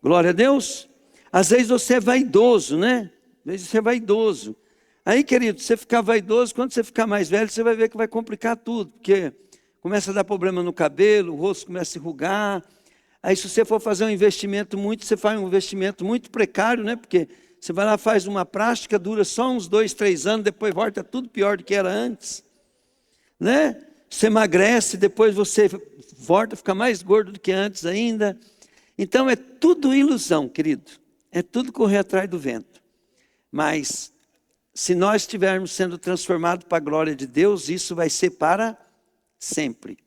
Glória a Deus. Às vezes você é vaidoso, né? Às vezes você é vaidoso. Aí, querido, você ficar vaidoso, quando você ficar mais velho, você vai ver que vai complicar tudo, porque começa a dar problema no cabelo, o rosto começa a enrugar. Aí se você for fazer um investimento você faz um investimento muito precário, né? Porque você vai lá, faz uma prática, dura só uns 2, 3 anos, depois volta tudo pior do que era antes. Né? Você emagrece, depois você volta, fica mais gordo do que antes ainda. Então é tudo ilusão, querido. É tudo correr atrás do vento. Mas se nós estivermos sendo transformados para a glória de Deus, isso vai ser para sempre.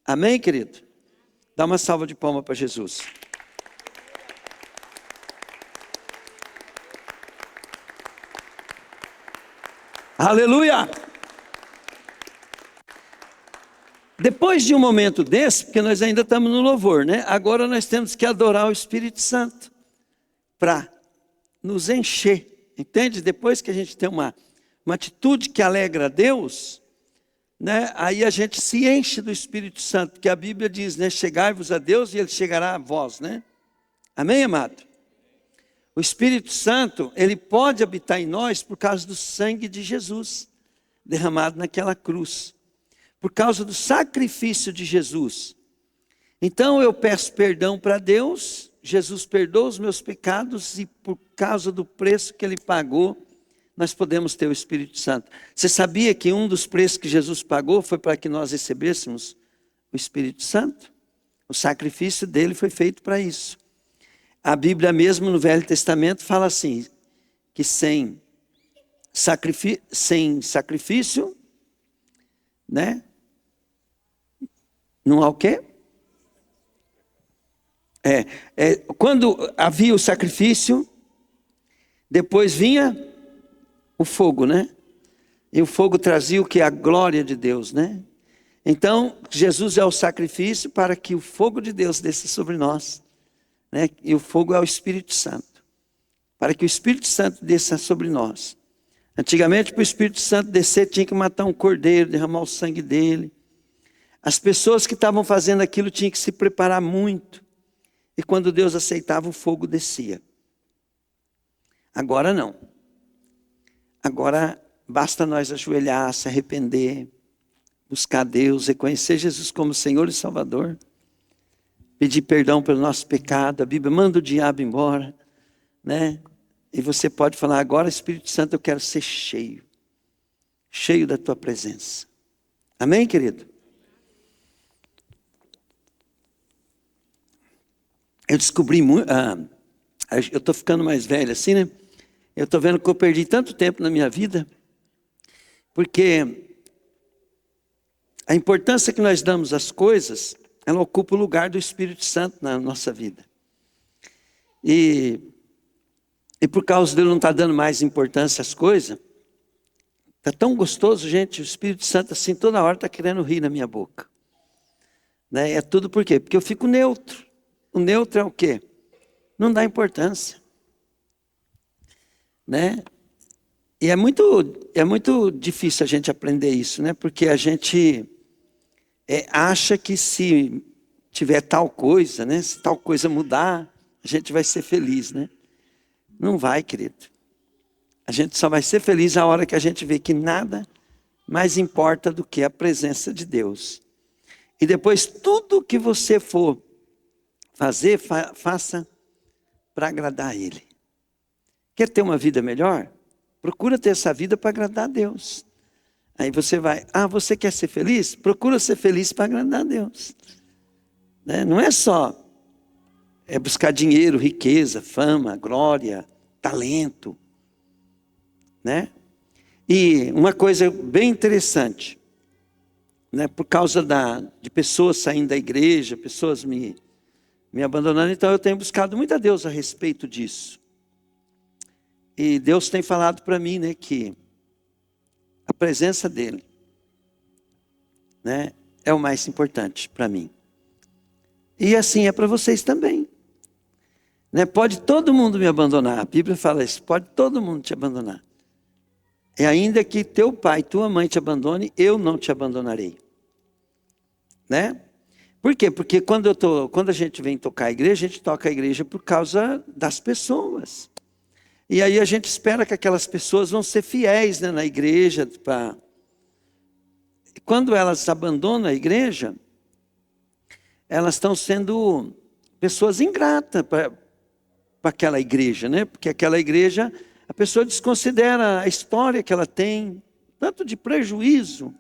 Amém, querido? Dá uma salva de palmas para Jesus. Aleluia! Depois de um momento desse, porque nós ainda estamos no louvor, né? Agora nós temos que adorar o Espírito Santo para nos encher, entende? Depois que a gente tem uma atitude que alegra a Deus, né? Aí a gente se enche do Espírito Santo, porque a Bíblia diz, né? Chegai-vos a Deus e Ele chegará a vós, né? Amém, amado? O Espírito Santo, Ele pode habitar em nós por causa do sangue de Jesus, derramado naquela cruz. Por causa do sacrifício de Jesus. Então eu peço perdão para Deus, Jesus perdoa os meus pecados e por causa do preço que Ele pagou, nós podemos ter o Espírito Santo. Você sabia que um dos preços que Jesus pagou foi para que nós recebêssemos o Espírito Santo? O sacrifício dele foi feito para isso. A Bíblia mesmo no Velho Testamento fala assim, que sem sacrifício, né? Não há o quê? Quando havia o sacrifício, depois vinha o fogo, né? E o fogo trazia o que? A glória de Deus, né? Então, Jesus é o sacrifício para que o fogo de Deus desça sobre nós, né? E o fogo é o Espírito Santo. Para que o Espírito Santo desça sobre nós. Antigamente, para o Espírito Santo descer, tinha que matar um cordeiro, derramar o sangue dele. As pessoas que estavam fazendo aquilo tinham que se preparar muito. E quando Deus aceitava, o fogo descia. Agora não. Agora basta nós ajoelhar, se arrepender, buscar Deus, reconhecer Jesus como Senhor e Salvador. Pedir perdão pelo nosso pecado. A Bíblia manda o diabo embora, né? E você pode falar, agora Espírito Santo, eu quero ser cheio. Cheio da tua presença. Amém, querido? Eu descobri muito, eu estou ficando mais velho assim, né? Eu estou vendo que eu perdi tanto tempo na minha vida, porque a importância que nós damos às coisas, ela ocupa o lugar do Espírito Santo na nossa vida. E por causa dele não estar dando mais importância às coisas, está tão gostoso, gente, o Espírito Santo assim toda hora está querendo rir na minha boca. Né? É tudo por quê? Porque eu fico neutro. O neutro é o quê? Não dá importância. Né? E é muito difícil a gente aprender isso, né? Porque a gente acha que se tiver tal coisa, né? Se tal coisa mudar, a gente vai ser feliz, né? Não vai, querido. A gente só vai ser feliz a hora que a gente vê que nada mais importa do que a presença de Deus. E depois tudo que você for fazer, faça para agradar a Ele. Quer ter uma vida melhor? Procura ter essa vida para agradar a Deus. Aí você vai, você quer ser feliz? Procura ser feliz para agradar a Deus. Né? Não é só buscar dinheiro, riqueza, fama, glória, talento. Né? E uma coisa bem interessante, né? Por causa de pessoas saindo da igreja, pessoas me abandonando, então eu tenho buscado muito a Deus a respeito disso. E Deus tem falado para mim, né, que a presença dEle, né, é o mais importante para mim. E assim é para vocês também. Né? Pode todo mundo me abandonar, a Bíblia fala isso, pode todo mundo te abandonar. E ainda que teu pai, tua mãe te abandone, eu não te abandonarei. Né? Por quê? Porque quando a gente vem tocar a igreja, a gente toca a igreja por causa das pessoas. E aí a gente espera que aquelas pessoas vão ser fiéis, né, na igreja. Quando elas abandonam a igreja, elas estão sendo pessoas ingratas para aquela igreja, né? Porque aquela igreja, a pessoa desconsidera a história que ela tem, tanto de prejuízo.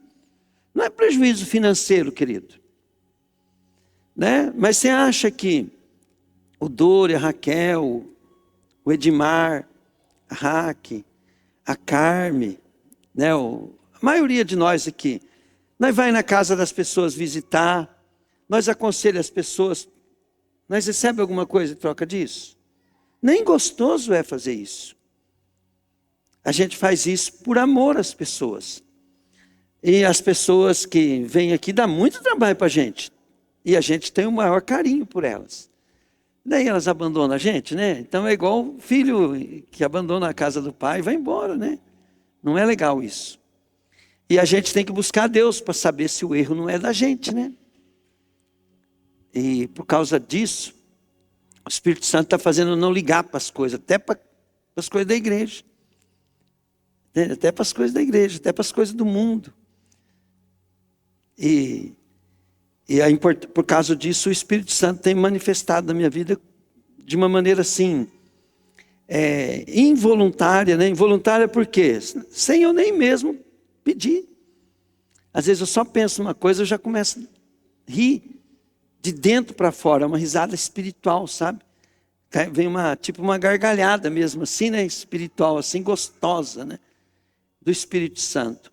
Não é prejuízo financeiro, querido. Né? Mas você acha que o Dori, a Raquel, o Edmar, a Raque, a Carme, né? A maioria de nós aqui, nós vai na casa das pessoas visitar, nós aconselhamos as pessoas, nós recebemos alguma coisa em troca disso? Nem gostoso é fazer isso. A gente faz isso por amor às pessoas. E as pessoas que vêm aqui dão muito trabalho para a gente. E a gente tem o maior carinho por elas. Daí elas abandonam a gente, né? Então é igual o filho que abandona a casa do pai e vai embora, né? Não é legal isso. E a gente tem que buscar Deus para saber se o erro não é da gente, né? E por causa disso, o Espírito Santo está fazendo não ligar para as coisas, até para as coisas da igreja. Até para as coisas da igreja, até para as coisas do mundo. E aí, por causa disso, o Espírito Santo tem manifestado na minha vida de uma maneira assim, involuntária, né? Involuntária por quê? Sem eu nem mesmo pedir. Às vezes eu só penso uma coisa, eu já começo a rir de dentro para fora, uma risada espiritual, sabe? Vem uma gargalhada mesmo, assim, né? Espiritual, assim, gostosa, né? Do Espírito Santo.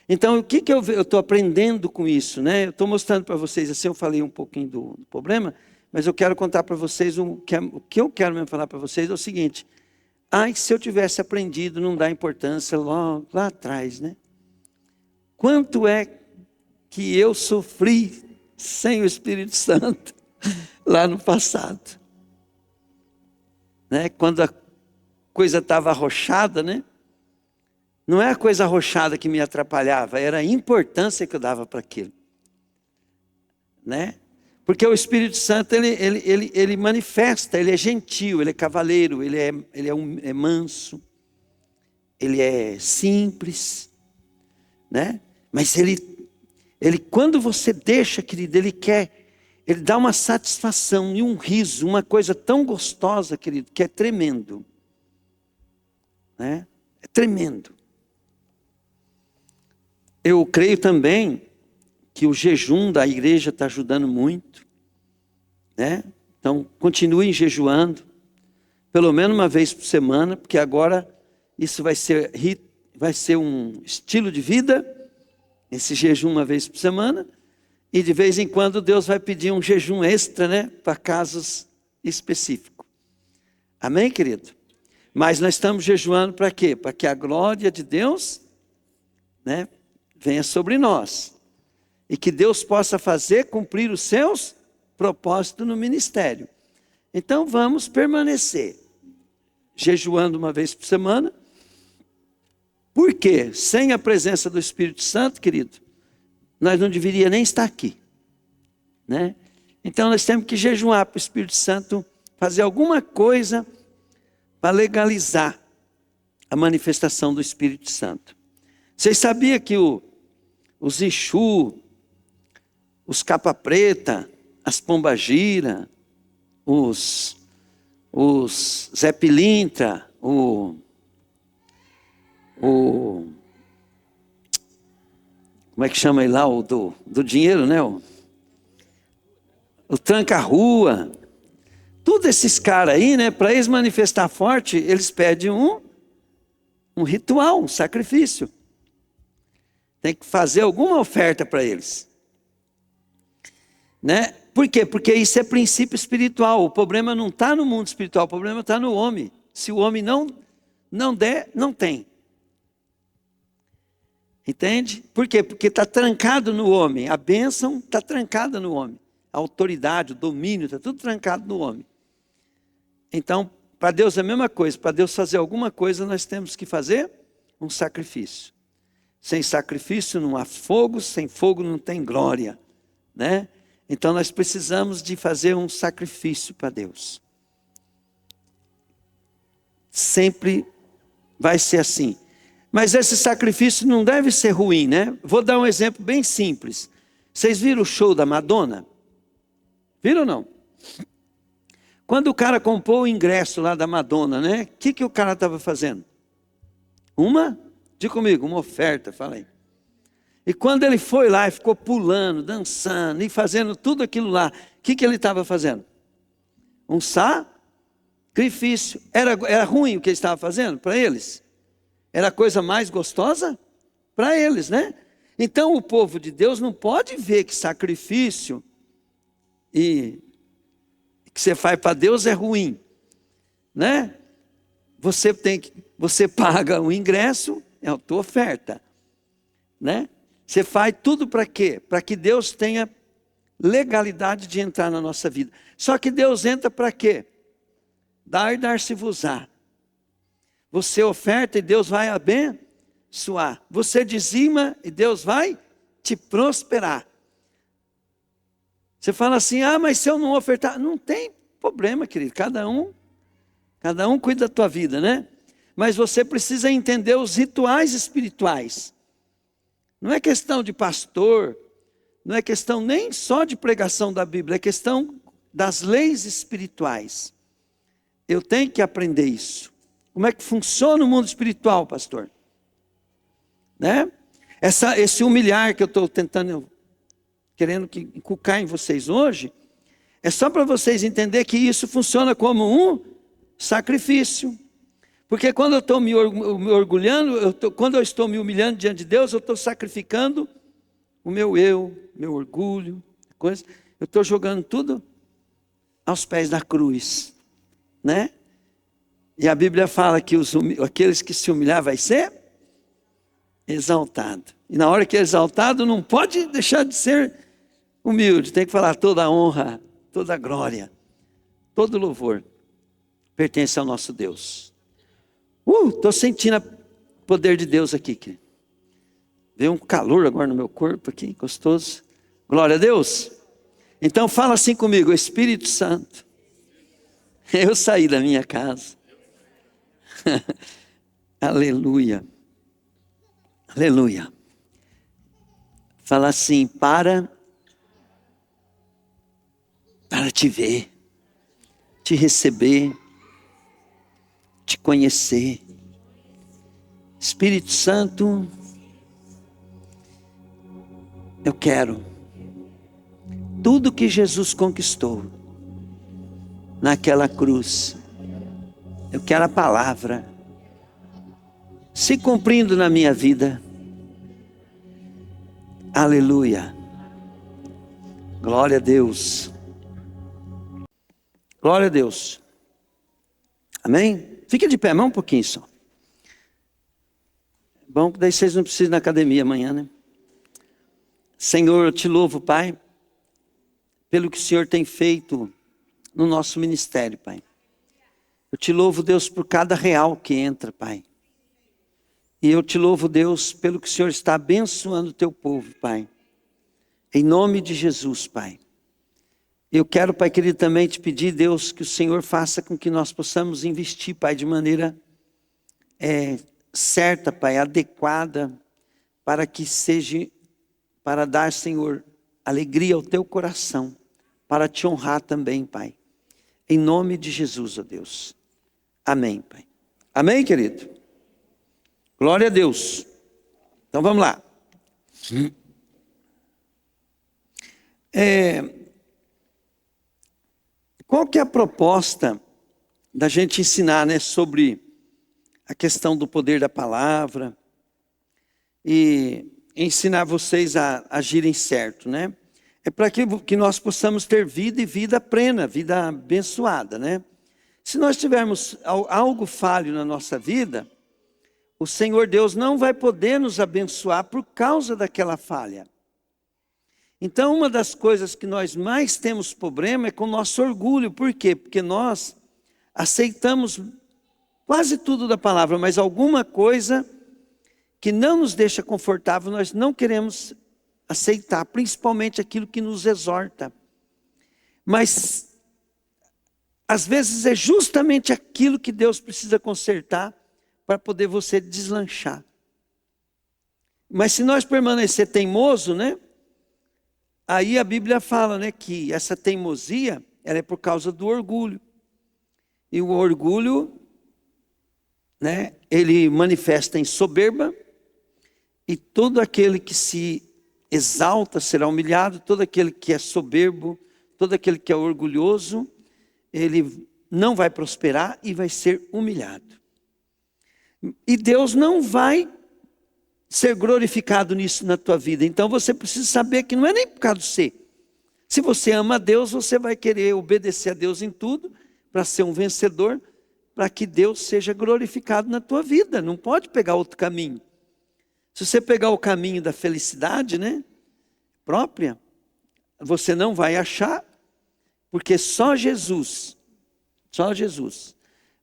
Então, o que eu estou aprendendo com isso, né? Eu estou mostrando para vocês, assim, eu falei um pouquinho do problema, mas eu quero contar para vocês, o que eu quero mesmo falar para vocês é o seguinte: se eu tivesse aprendido, não dá importância lá atrás, né? Quanto é que eu sofri sem o Espírito Santo lá no passado? Né? Quando a coisa estava arrochada, né? Não é a coisa arrochada que me atrapalhava, era a importância que eu dava para aquilo. Né? Porque o Espírito Santo, ele manifesta, ele é gentil, ele é cavaleiro, ele é manso, ele é simples. Né? Mas ele, quando você deixa, querido, ele dá uma satisfação e um riso, uma coisa tão gostosa, querido, que é tremendo. Né? É tremendo. Eu creio também que o jejum da igreja está ajudando muito, né? Então, continuem jejuando, pelo menos uma vez por semana, porque agora isso vai ser um estilo de vida, esse jejum uma vez por semana, e de vez em quando Deus vai pedir um jejum extra, né? Para casos específicos. Amém, querido? Mas nós estamos jejuando para quê? Para que a glória de Deus, né, venha sobre nós. E que Deus possa fazer cumprir os seus propósitos no ministério. Então vamos permanecer jejuando uma vez por semana. Porque sem a presença do Espírito Santo, querido, nós não deveríamos nem estar aqui. Né? Então nós temos que jejuar para o Espírito Santo fazer alguma coisa para legalizar a manifestação do Espírito Santo. Vocês sabiam que os Exu, os Capa Preta, as Pombagira, os Zé Pilintra, como é que chama ele lá, o do dinheiro, né? O tranca-rua. Todos esses caras aí, né? Para eles manifestar forte, eles pedem um ritual, um sacrifício. Tem que fazer alguma oferta para eles. Né? Por quê? Porque isso é princípio espiritual. O problema não está no mundo espiritual, o problema está no homem. Se o homem não der, não tem. Entende? Por quê? Porque está trancado no homem. A bênção está trancada no homem. A autoridade, o domínio, está tudo trancado no homem. Então, para Deus é a mesma coisa. Para Deus fazer alguma coisa, nós temos que fazer um sacrifício. Sem sacrifício não há fogo, sem fogo não tem glória. Né? Então, nós precisamos de fazer um sacrifício para Deus. Sempre vai ser assim. Mas esse sacrifício não deve ser ruim, né? Vou dar um exemplo bem simples. Vocês viram o show da Madonna? Viram ou não? Quando o cara comprou o ingresso lá da Madonna, né? O que o cara estava fazendo? Diga comigo, uma oferta, fala aí. E quando ele foi lá e ficou pulando, dançando e fazendo tudo aquilo lá, o que ele estava fazendo? Um sacrifício. Era ruim o que ele estava fazendo para eles? Era a coisa mais gostosa para eles, né? Então o povo de Deus não pode ver que sacrifício e que você faz para Deus é ruim, né? Você paga o ingresso, é a tua oferta, né? Você faz tudo para quê? Para que Deus tenha legalidade de entrar na nossa vida. Só que Deus entra para quê? Dar e dar-se-vos-á. Você oferta e Deus vai abençoar. Você dizima e Deus vai te prosperar. Você fala assim, mas se eu não ofertar, não tem problema, querido. Cada um cuida da tua vida, né? Mas você precisa entender os rituais espirituais. Não é questão de pastor, não é questão nem só de pregação da Bíblia, é questão das leis espirituais. Eu tenho que aprender isso. Como é que funciona o mundo espiritual, pastor? Né? Esse humilhar que eu estou querendo inculcar em vocês hoje, é só para vocês entenderem que isso funciona como um sacrifício. Porque quando eu estou me orgulhando, quando eu estou me humilhando diante de Deus, eu estou sacrificando o meu orgulho, coisa. Eu estou jogando tudo aos pés da cruz, né? E a Bíblia fala que aqueles que se humilhar vai ser exaltado. E na hora que é exaltado, não pode deixar de ser humilde. Tem que falar toda a honra, toda a glória, todo louvor pertence ao nosso Deus. Estou sentindo o poder de Deus aqui, querido. Veio um calor agora no meu corpo aqui, gostoso. Glória a Deus. Então fala assim comigo, Espírito Santo. Eu saí da minha casa. Aleluia. Aleluia. Fala assim, para te ver, te receber, te conhecer. Espírito Santo, eu quero tudo que Jesus conquistou naquela cruz. Eu quero a palavra se cumprindo na minha vida. Aleluia. Glória a Deus. Glória a Deus. Amém? Fica de pé, mais um pouquinho só. Bom, que daí vocês não precisam ir na academia amanhã, né? Senhor, eu te louvo, Pai, pelo que o Senhor tem feito no nosso ministério, Pai. Eu te louvo, Deus, por cada real que entra, Pai. E eu te louvo, Deus, pelo que o Senhor está abençoando o teu povo, Pai. Em nome de Jesus, Pai. Eu quero, Pai querido, também te pedir, Deus, que o Senhor faça com que nós possamos investir, Pai, de maneira certa, Pai, adequada, para que seja, para dar, Senhor, alegria ao teu coração, para te honrar também, Pai. Em nome de Jesus, ó Deus. Amém, Pai. Amém, querido? Glória a Deus. Então vamos lá. Qual que é a proposta da gente ensinar, né, sobre a questão do poder da palavra e ensinar vocês a agirem certo, né? É para que nós possamos ter vida e vida plena, vida abençoada, né? Se nós tivermos algo falho na nossa vida, o Senhor Deus não vai poder nos abençoar por causa daquela falha. Então, uma das coisas que nós mais temos problema é com o nosso orgulho. Por quê? Porque nós aceitamos quase tudo da palavra, mas alguma coisa que não nos deixa confortável, nós não queremos aceitar, principalmente aquilo que nos exorta. Mas, às vezes, é justamente aquilo que Deus precisa consertar para poder você deslanchar. Mas se nós permanecer teimoso, né? Aí a Bíblia fala, né, que essa teimosia, ela é por causa do orgulho. E o orgulho, né, ele manifesta em soberba, e todo aquele que se exalta será humilhado, todo aquele que é soberbo, todo aquele que é orgulhoso, ele não vai prosperar e vai ser humilhado. E Deus não vai ser glorificado nisso na tua vida. Então você precisa saber que não é nem por causa de você. Se você ama a Deus, você vai querer obedecer a Deus em tudo, para ser um vencedor, para que Deus seja glorificado na tua vida. Não pode pegar outro caminho. Se você pegar o caminho da felicidade, né, própria, você não vai achar, porque só Jesus.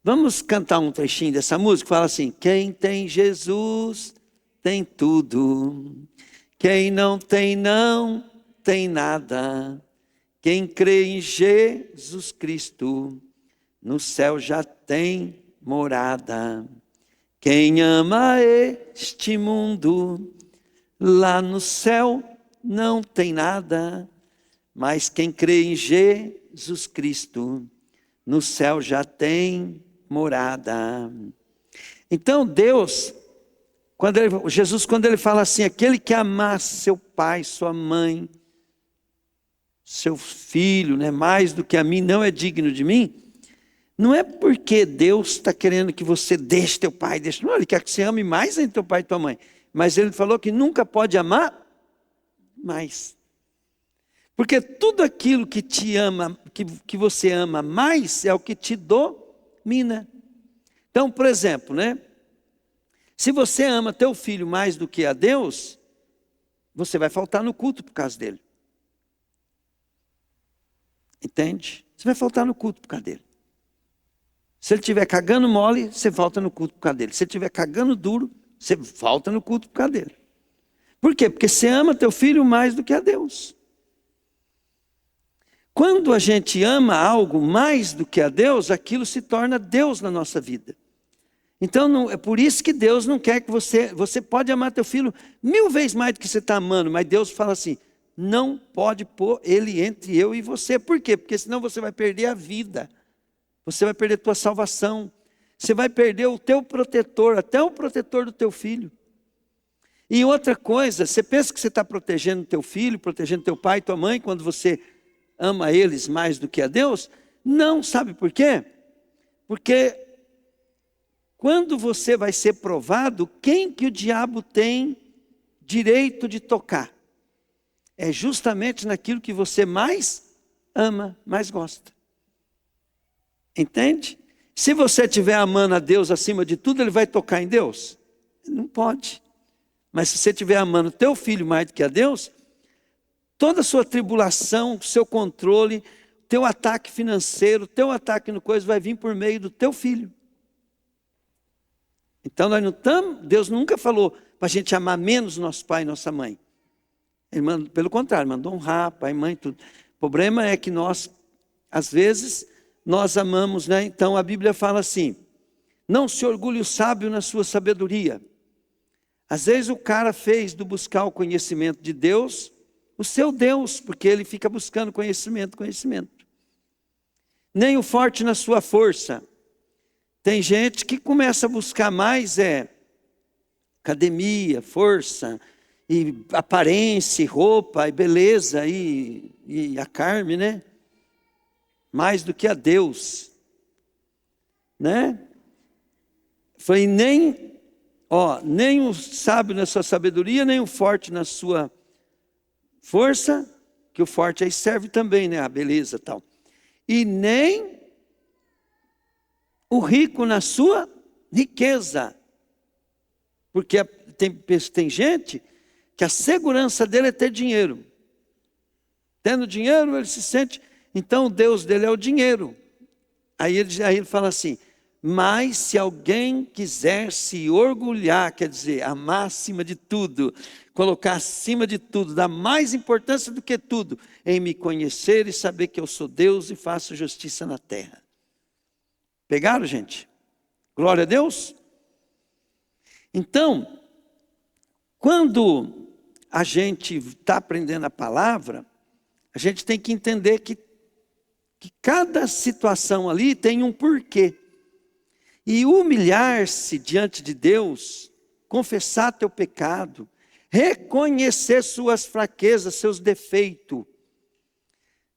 Vamos cantar um trechinho dessa música? Fala assim: quem tem Jesus tem tudo, quem não tem nada. Quem crê em Jesus Cristo, no céu já tem morada. Quem ama este mundo, lá no céu não tem nada. Mas quem crê em Jesus Cristo, no céu já tem morada. Então Deus, Jesus, quando ele fala assim: aquele que amar seu pai, sua mãe, seu filho, né, mais do que a mim, não é digno de mim. Não é porque Deus está querendo que você deixe teu pai, não, Ele quer que você ame mais ainda teu pai e tua mãe. Mas Ele falou que nunca pode amar mais. Porque tudo aquilo que te ama, que você ama mais, é o que te domina. Então, por exemplo, né? Se você ama teu filho mais do que a Deus, você vai faltar no culto por causa dele. Entende? Você vai faltar no culto por causa dele. Se ele estiver cagando mole, você falta no culto por causa dele. Se ele estiver cagando duro, você falta no culto por causa dele. Por quê? Porque você ama teu filho mais do que a Deus. Quando a gente ama algo mais do que a Deus, aquilo se torna Deus na nossa vida. Então, é por isso que Deus não quer que você pode amar teu filho 1000 vezes mais do que você está amando, mas Deus fala assim: não pode pôr ele entre eu e você. Por quê? Porque senão você vai perder a vida, você vai perder a tua salvação, você vai perder o teu protetor, até o protetor do teu filho. E outra coisa, você pensa que você está protegendo teu filho, protegendo teu pai e tua mãe, quando você ama eles mais do que a Deus? Não, sabe por quê? Porque quando você vai ser provado, quem que o diabo tem direito de tocar? É justamente naquilo que você mais ama, mais gosta. Entende? Se você estiver amando a Deus acima de tudo, ele vai tocar em Deus? Não pode. Mas se você estiver amando teu filho mais do que a Deus, toda a sua tribulação, seu controle, teu ataque financeiro, teu ataque no coisa vai vir por meio do teu filho. Então nós não estamos, Deus nunca falou para a gente amar menos nosso pai e nossa mãe. Ele mandou, pelo contrário, mandou honrar pai, mãe, tudo. O problema é que nós, às vezes, nós amamos, né? Então a Bíblia fala assim: não se orgulhe o sábio na sua sabedoria. Às vezes o cara fez do buscar o conhecimento de Deus o seu Deus, porque ele fica buscando conhecimento. Nem o forte na sua força. Tem gente que começa a buscar mais academia, força, e aparência, e roupa, e beleza, e e a Carme, né? Mais do que a Deus, né? Foi nem o sábio na sua sabedoria, nem o forte na sua força, que o forte aí serve também, né? A beleza e tal. E nem o rico na sua riqueza. Porque tem gente que a segurança dele é ter dinheiro. Tendo dinheiro, ele se sente... Então, o Deus dele é o dinheiro. Aí ele fala assim, mas se alguém quiser se orgulhar, quer dizer, amar acima de tudo, colocar acima de tudo, dar mais importância do que tudo, em me conhecer e saber que eu sou Deus e faço justiça na terra. Pegaram, gente? Glória a Deus. Então, quando a gente está aprendendo a palavra, a gente tem que entender que cada situação ali tem um porquê. E humilhar-se diante de Deus, confessar teu pecado, reconhecer suas fraquezas, seus defeitos,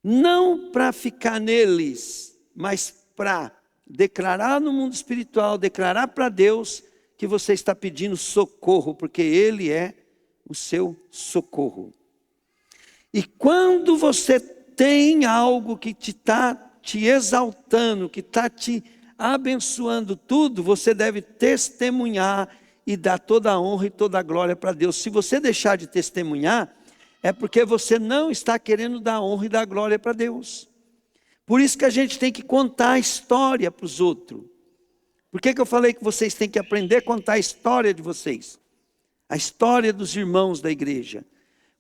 não para ficar neles, mas para declarar no mundo espiritual, declarar para Deus que você está pedindo socorro, porque Ele é o seu socorro. E quando você tem algo que está te exaltando, que está te abençoando tudo, você deve testemunhar e dar toda a honra e toda a glória para Deus. Se você deixar de testemunhar, é porque você não está querendo dar honra e dar glória para Deus. Por isso que a gente tem que contar a história para os outros. Por que eu falei que vocês têm que aprender a contar a história de vocês? A história dos irmãos da igreja.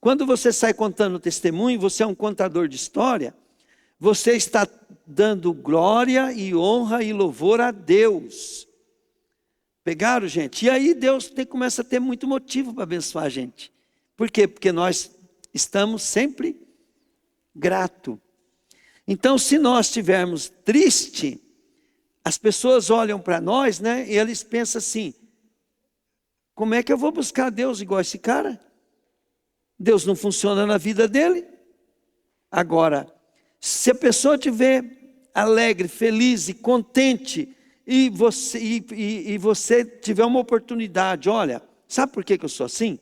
Quando você sai contando testemunho, você é um contador de história, você está dando glória e honra e louvor a Deus. Pegaram, gente? E aí Deus começa a ter muito motivo para abençoar a gente. Por quê? Porque nós estamos sempre gratos. Então, se nós estivermos tristes, as pessoas olham para nós, né? E eles pensam assim, como é que eu vou buscar Deus igual esse cara? Deus não funciona na vida dele. Agora, se a pessoa estiver alegre, feliz e contente, e você tiver uma oportunidade, olha, sabe por que eu sou assim?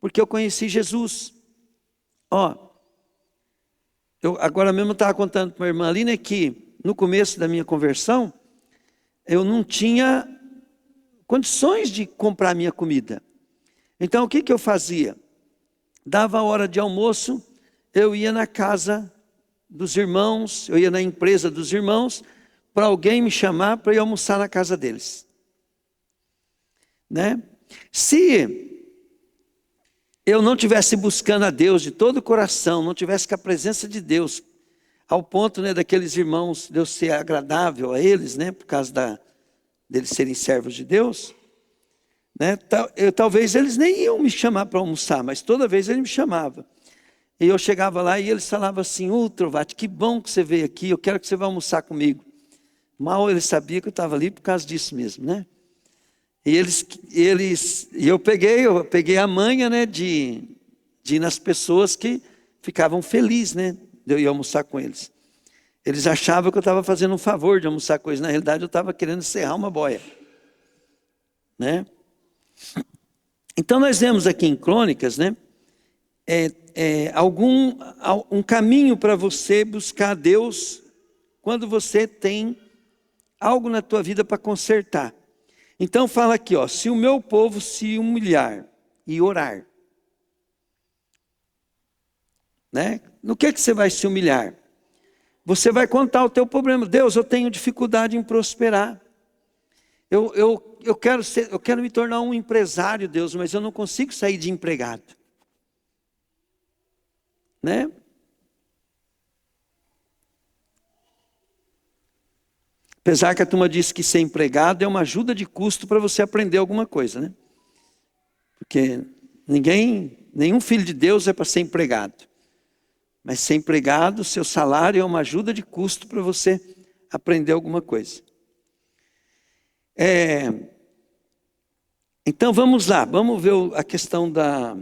Porque eu conheci Jesus. Eu agora mesmo estava contando para uma irmã ali, né, que no começo da minha conversão, eu não tinha condições de comprar minha comida. Então, o que eu fazia? Dava a hora de almoço, eu ia na casa dos irmãos, eu ia na empresa dos irmãos, para alguém me chamar para ir almoçar na casa deles. Né? Se eu não tivesse buscando a Deus de todo o coração, não tivesse com a presença de Deus, ao ponto, né, daqueles irmãos, de eu ser agradável a eles, né, por causa deles serem servos de Deus, né, talvez eles nem iam me chamar para almoçar, mas toda vez ele me chamava. E eu chegava lá e eles falavam assim, Trovati, que bom que você veio aqui, eu quero que você vá almoçar comigo. Mal eles sabiam que eu estava ali por causa disso mesmo, né? E eu peguei a manha, né, de ir nas pessoas que ficavam felizes, né, de eu ir almoçar com eles. Eles achavam que eu estava fazendo um favor de almoçar com eles, na realidade eu estava querendo serrar uma boia, né? Então nós vemos aqui em Crônicas, né, um caminho para você buscar a Deus quando você tem algo na tua vida para consertar. Então fala aqui, se o meu povo se humilhar e orar, né? No que você vai se humilhar? Você vai contar o teu problema. Deus, eu tenho dificuldade em prosperar. Eu quero me tornar um empresário, Deus, mas eu não consigo sair de empregado. Né? Apesar que a turma disse que ser empregado é uma ajuda de custo para você aprender alguma coisa, né? Porque nenhum filho de Deus é para ser empregado. Mas ser empregado, seu salário é uma ajuda de custo para você aprender alguma coisa. Então vamos lá, vamos ver a questão da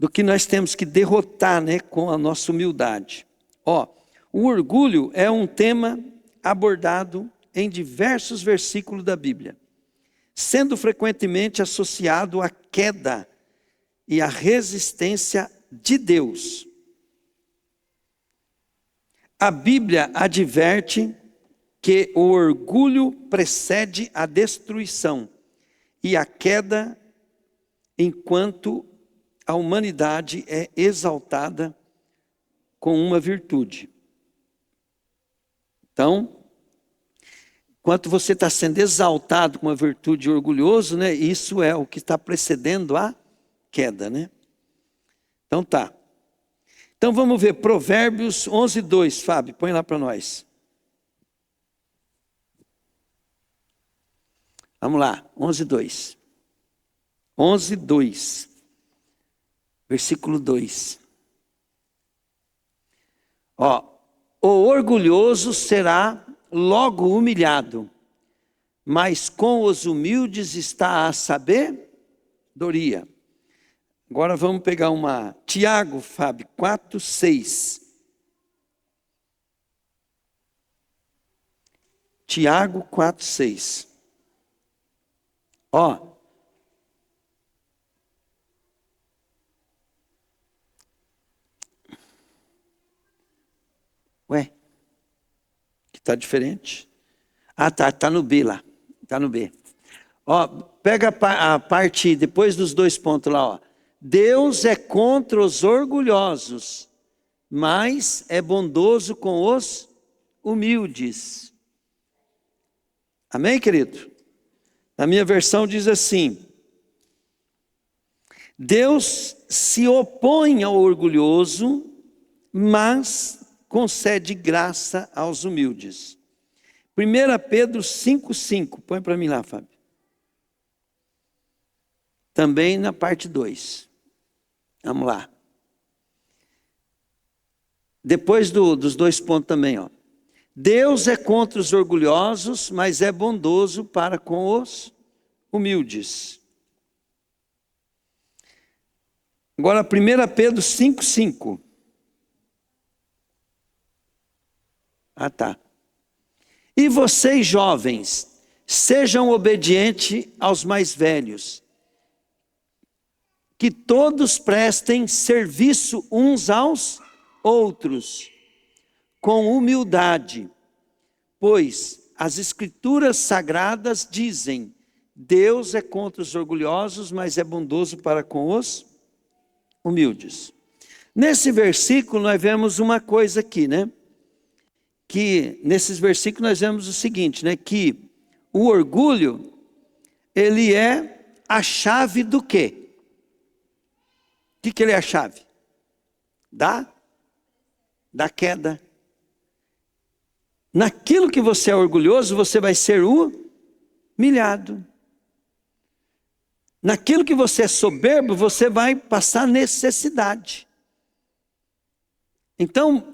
do que nós temos que derrotar, né, com a nossa humildade. Ó, o orgulho é um tema abordado em diversos versículos da Bíblia, sendo frequentemente associado à queda e à resistência de Deus. A Bíblia adverte que o orgulho precede a destruição e a queda, enquanto a humanidade é exaltada com uma virtude. Então, enquanto você está sendo exaltado com uma virtude orgulhoso, né, isso é o que está precedendo a queda, né? Então tá. Então vamos ver Provérbios 11:2, Fábio, põe lá para nós. Vamos lá, 11:2. 11:2. Versículo 2. Ó, o orgulhoso será logo humilhado, mas com os humildes está a sabedoria. Agora vamos pegar uma Tiago, Fábio, 4:6. Tiago 4:6. Ó. Ué, que está diferente. Ah, tá no B lá. Tá no B. Ó, pega a parte depois dos 2 pontos lá, ó. Deus é contra os orgulhosos, mas é bondoso com os humildes. Amém, querido? Na minha versão diz assim: Deus se opõe ao orgulhoso, mas concede graça aos humildes. 1 Pedro 5:5, põe para mim lá, Fábio. Também na parte 2. Vamos lá. Depois dos 2 pontos também, ó. Deus é contra os orgulhosos, mas é bondoso para com os humildes. Agora 1 Pedro 5:5. Ah, tá. E vocês, jovens, sejam obedientes aos mais velhos, que todos prestem serviço uns aos outros, com humildade, pois as Escrituras Sagradas dizem: Deus é contra os orgulhosos, mas é bondoso para com os humildes. Nesse versículo nós vemos uma coisa aqui, né? Que nesses versículos nós vemos o seguinte, né? Que o orgulho, ele é a chave do quê? O que ele é a chave? Da queda. Naquilo que você é orgulhoso, você vai ser humilhado. Naquilo que você é soberbo, você vai passar necessidade. Então,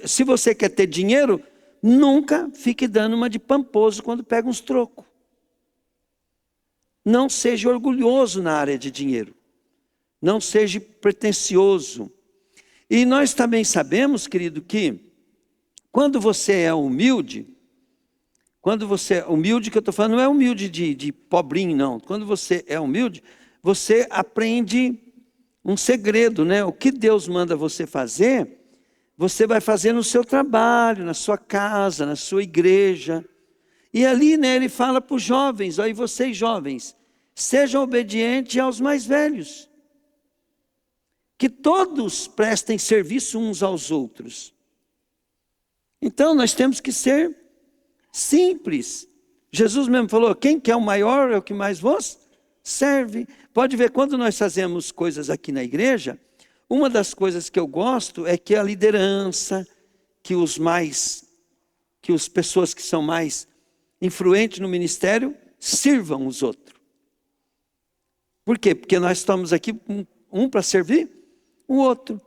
se você quer ter dinheiro, nunca fique dando uma de pamposo quando pega uns trocos. Não seja orgulhoso na área de dinheiro. Não seja pretensioso. E nós também sabemos, querido, que quando você é humilde, que eu estou falando, não é humilde de pobrinho, não. Quando você é humilde, você aprende um segredo, né? O que Deus manda você fazer, você vai fazer no seu trabalho, na sua casa, na sua igreja. E ali, né, ele fala para os jovens: ó, e vocês jovens, sejam obedientes aos mais velhos, que todos prestem serviço uns aos outros. Então nós temos que ser simples. Jesus mesmo falou: quem quer o maior é o que mais vos serve. Pode ver, quando nós fazemos coisas aqui na igreja, uma das coisas que eu gosto é que a liderança, que as pessoas que são mais influentes no ministério, sirvam os outros. Por quê? Porque nós estamos aqui um para servir o outro.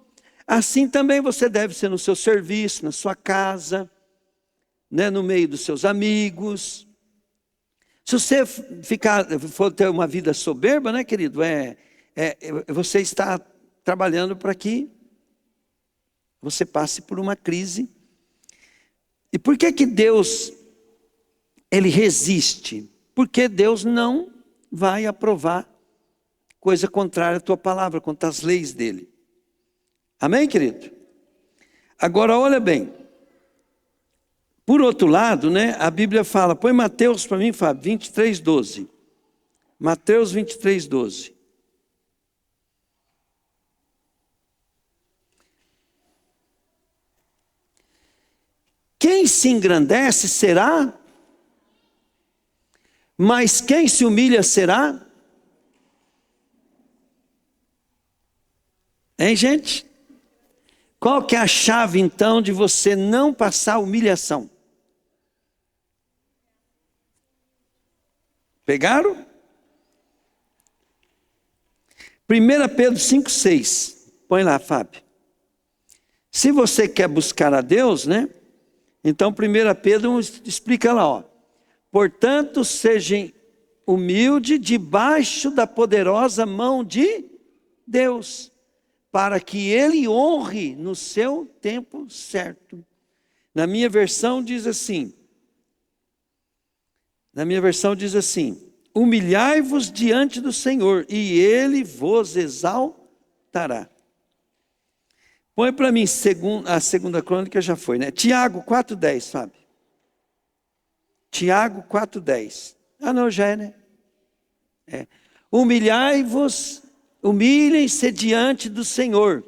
Assim também você deve ser no seu serviço, na sua casa, né, no meio dos seus amigos. Se você for ter uma vida soberba, né, querido, você está trabalhando para que você passe por uma crise. E por que Deus, Ele resiste? Porque Deus não vai aprovar coisa contrária à tua palavra, contra as leis dEle. Amém, querido? Agora, olha bem. Por outro lado, né, a Bíblia fala, põe Mateus para mim, Fábio, 23, 12. Mateus 23, 12. Quem se engrandece será, mas quem se humilha será. Hein, gente? Qual que é a chave, então, de você não passar humilhação? Pegaram? 1 Pedro 5,6. Põe lá, Fábio. Se você quer buscar a Deus, né? Então 1 Pedro explica lá, ó. Portanto, sejam humildes debaixo da poderosa mão de Deus, para que Ele honre no seu tempo certo. Na minha versão diz assim, humilhai-vos diante do Senhor, e Ele vos exaltará. Põe para mim, a segunda crônica já foi, né? Tiago 4,10, sabe? Tiago 4,10. Ah, não, já é, né? É. Humilhai-vos, humilhem-se diante do Senhor,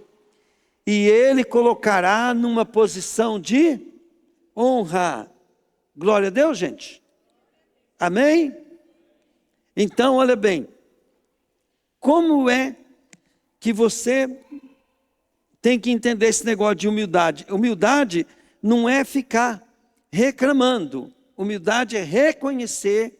e Ele colocará numa posição de honra. Glória a Deus, gente. Amém? Então, olha bem. Como é que você tem que entender esse negócio de humildade? Humildade não é ficar reclamando. Humildade é reconhecer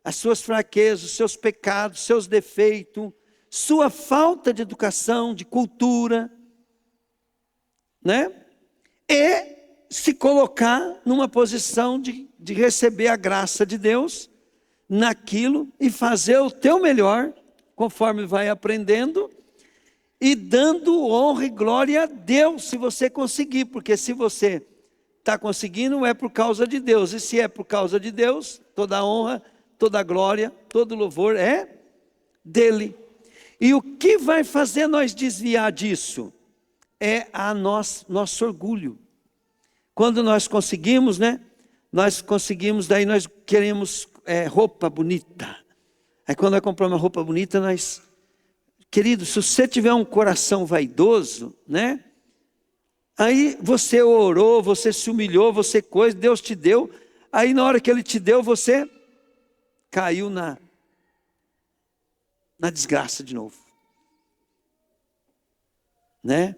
as suas fraquezas, os seus pecados, seus defeitos, sua falta de educação, de cultura, né? E se colocar numa posição de receber a graça de Deus naquilo e fazer o teu melhor, conforme vai aprendendo, e dando honra e glória a Deus, se você conseguir, porque se você está conseguindo, é por causa de Deus, e se é por causa de Deus, toda a honra, toda a glória, todo o louvor é dele. E o que vai fazer nós desviar disso? É nosso orgulho. Quando nós conseguimos, né? Nós conseguimos, daí nós queremos roupa bonita. Aí quando nós compramos uma roupa bonita, nós... Querido, se você tiver um coração vaidoso, né? Aí você orou, você se humilhou, você coisa, Deus te deu. Aí na hora que Ele te deu, você caiu na desgraça de novo. Né?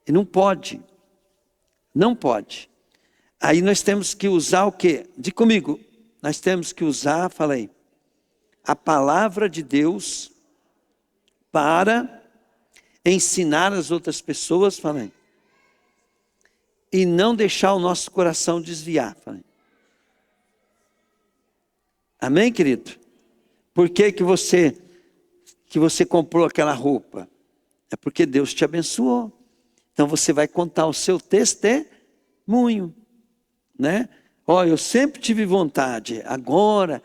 E não pode. Não pode. Aí nós temos que usar o quê? Diga comigo. Nós temos que usar, fala aí, a palavra de Deus para ensinar as outras pessoas, fala aí, e não deixar o nosso coração desviar, fala aí. Amém, querido? Por que você comprou aquela roupa? É porque Deus te abençoou. Então você vai contar o seu testemunho, né? Ó, eu sempre tive vontade, agora,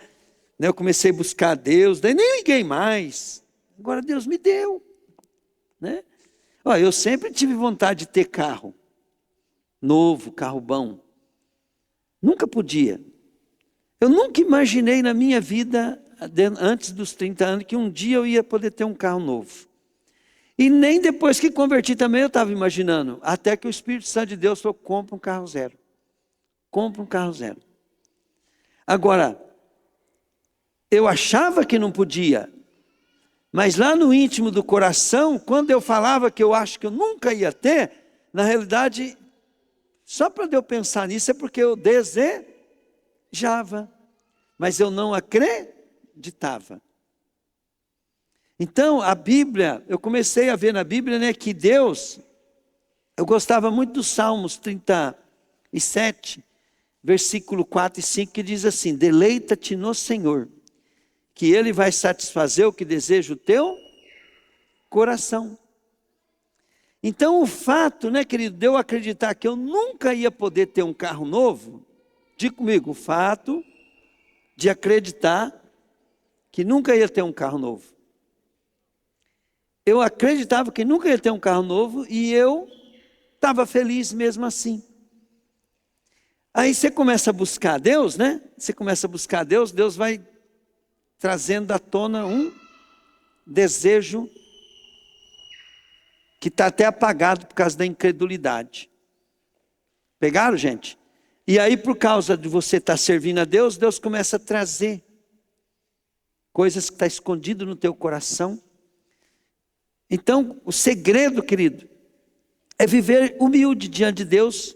né, eu comecei a buscar a Deus, daí nem liguei mais. Agora Deus me deu, né? Ó, eu sempre tive vontade de ter carro novo, carro bom. Nunca podia. Eu nunca imaginei na minha vida, antes dos 30 anos, que um dia eu ia poder ter um carro novo. E nem depois que converti também eu estava imaginando. Até que o Espírito Santo de Deus falou, compra um carro zero. Compra um carro zero. Agora, eu achava que não podia. Mas lá no íntimo do coração, quando eu falava que eu acho que eu nunca ia ter, na realidade, só para eu pensar nisso é porque eu desejava, mas eu não acreditava. Então, a Bíblia, eu comecei a ver na Bíblia, né, que Deus, eu gostava muito dos Salmos 37, versículo 4 e 5, que diz assim, deleita-te no Senhor, que Ele vai satisfazer o que deseja o teu coração. Então o fato, né, querido, de eu acreditar que eu nunca ia poder ter um carro novo, diga comigo, o fato de acreditar que nunca ia ter um carro novo. Eu acreditava que nunca ia ter um carro novo e eu estava feliz mesmo assim. Aí você começa a buscar Deus, né? Você começa a buscar Deus, Deus vai trazendo à tona um desejo que está até apagado por causa da incredulidade. Pegaram, gente? E aí, por causa de você estar servindo a Deus, Deus começa a trazer coisas que estão escondidas no teu coração. Então, o segredo, querido, é viver humilde diante de Deus,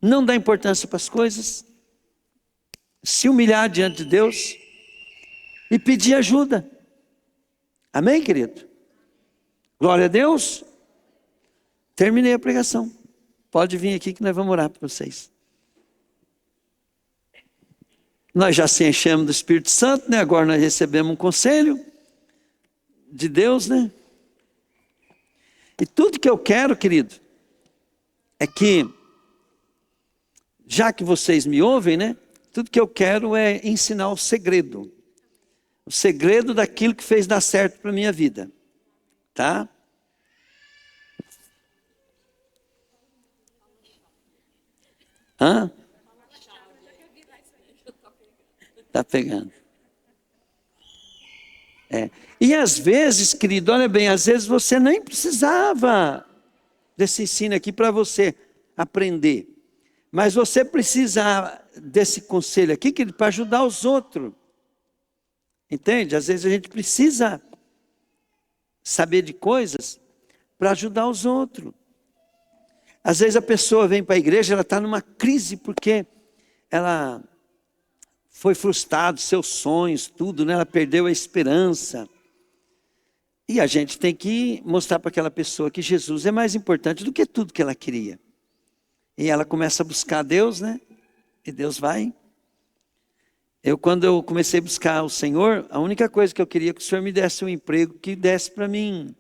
não dar importância para as coisas, se humilhar diante de Deus e pedir ajuda. Amém, querido? Glória a Deus. Terminei a pregação. Pode vir aqui que nós vamos orar para vocês. Nós já se enchemos do Espírito Santo, né? Agora nós recebemos um conselho de Deus, né? E tudo que eu quero, querido, é que, já que vocês me ouvem, né? Tudo que eu quero é ensinar o segredo daquilo que fez dar certo para a minha vida, tá? Hã? Tá pegando. E às vezes, querido, olha bem, às vezes você nem precisava desse ensino aqui para você aprender. Mas você precisa desse conselho aqui, querido, para ajudar os outros. Entende? Às vezes a gente precisa saber de coisas para ajudar os outros. Às vezes a pessoa vem para a igreja, ela está numa crise porque ela foi frustrada, seus sonhos, tudo, né? Ela perdeu a esperança. E a gente tem que mostrar para aquela pessoa que Jesus é mais importante do que tudo que ela queria. E ela começa a buscar Deus, né? E Deus vai. Quando eu comecei a buscar o Senhor, a única coisa que eu queria é que o Senhor me desse um emprego que desse para mim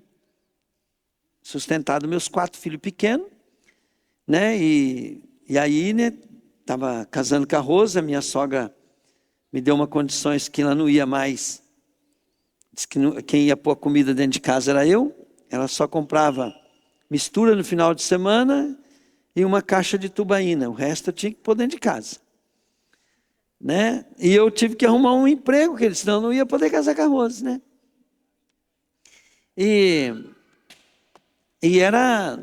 sustentar dos meus 4 filhos pequenos, né? E aí, né? Estava casando com a Rosa, minha sogra me deu uma condições que ela não ia mais. Disse que quem ia pôr comida dentro de casa era eu. Ela só comprava mistura no final de semana e uma caixa de tubaína. O resto eu tinha que pôr dentro de casa. Né? E eu tive que arrumar um emprego, senão eu não ia poder casar com a Rosa, né? E era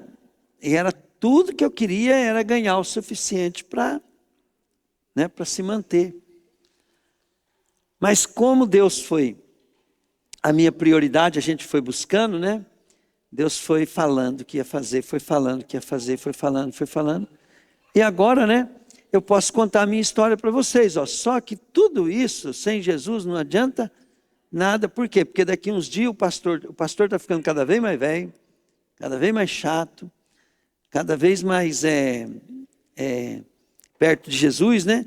tudo que eu queria era ganhar o suficiente para, né, para se manter. Mas como Deus foi a minha prioridade, a gente foi buscando, né? Deus foi falando que ia fazer, foi falando que ia fazer, foi falando. E agora, né? Eu posso contar a minha história para vocês, ó. Só que tudo isso, sem Jesus, não adianta nada. Por quê? Porque daqui uns dias o pastor está ficando cada vez mais velho, cada vez mais chato, cada vez mais perto de Jesus, né?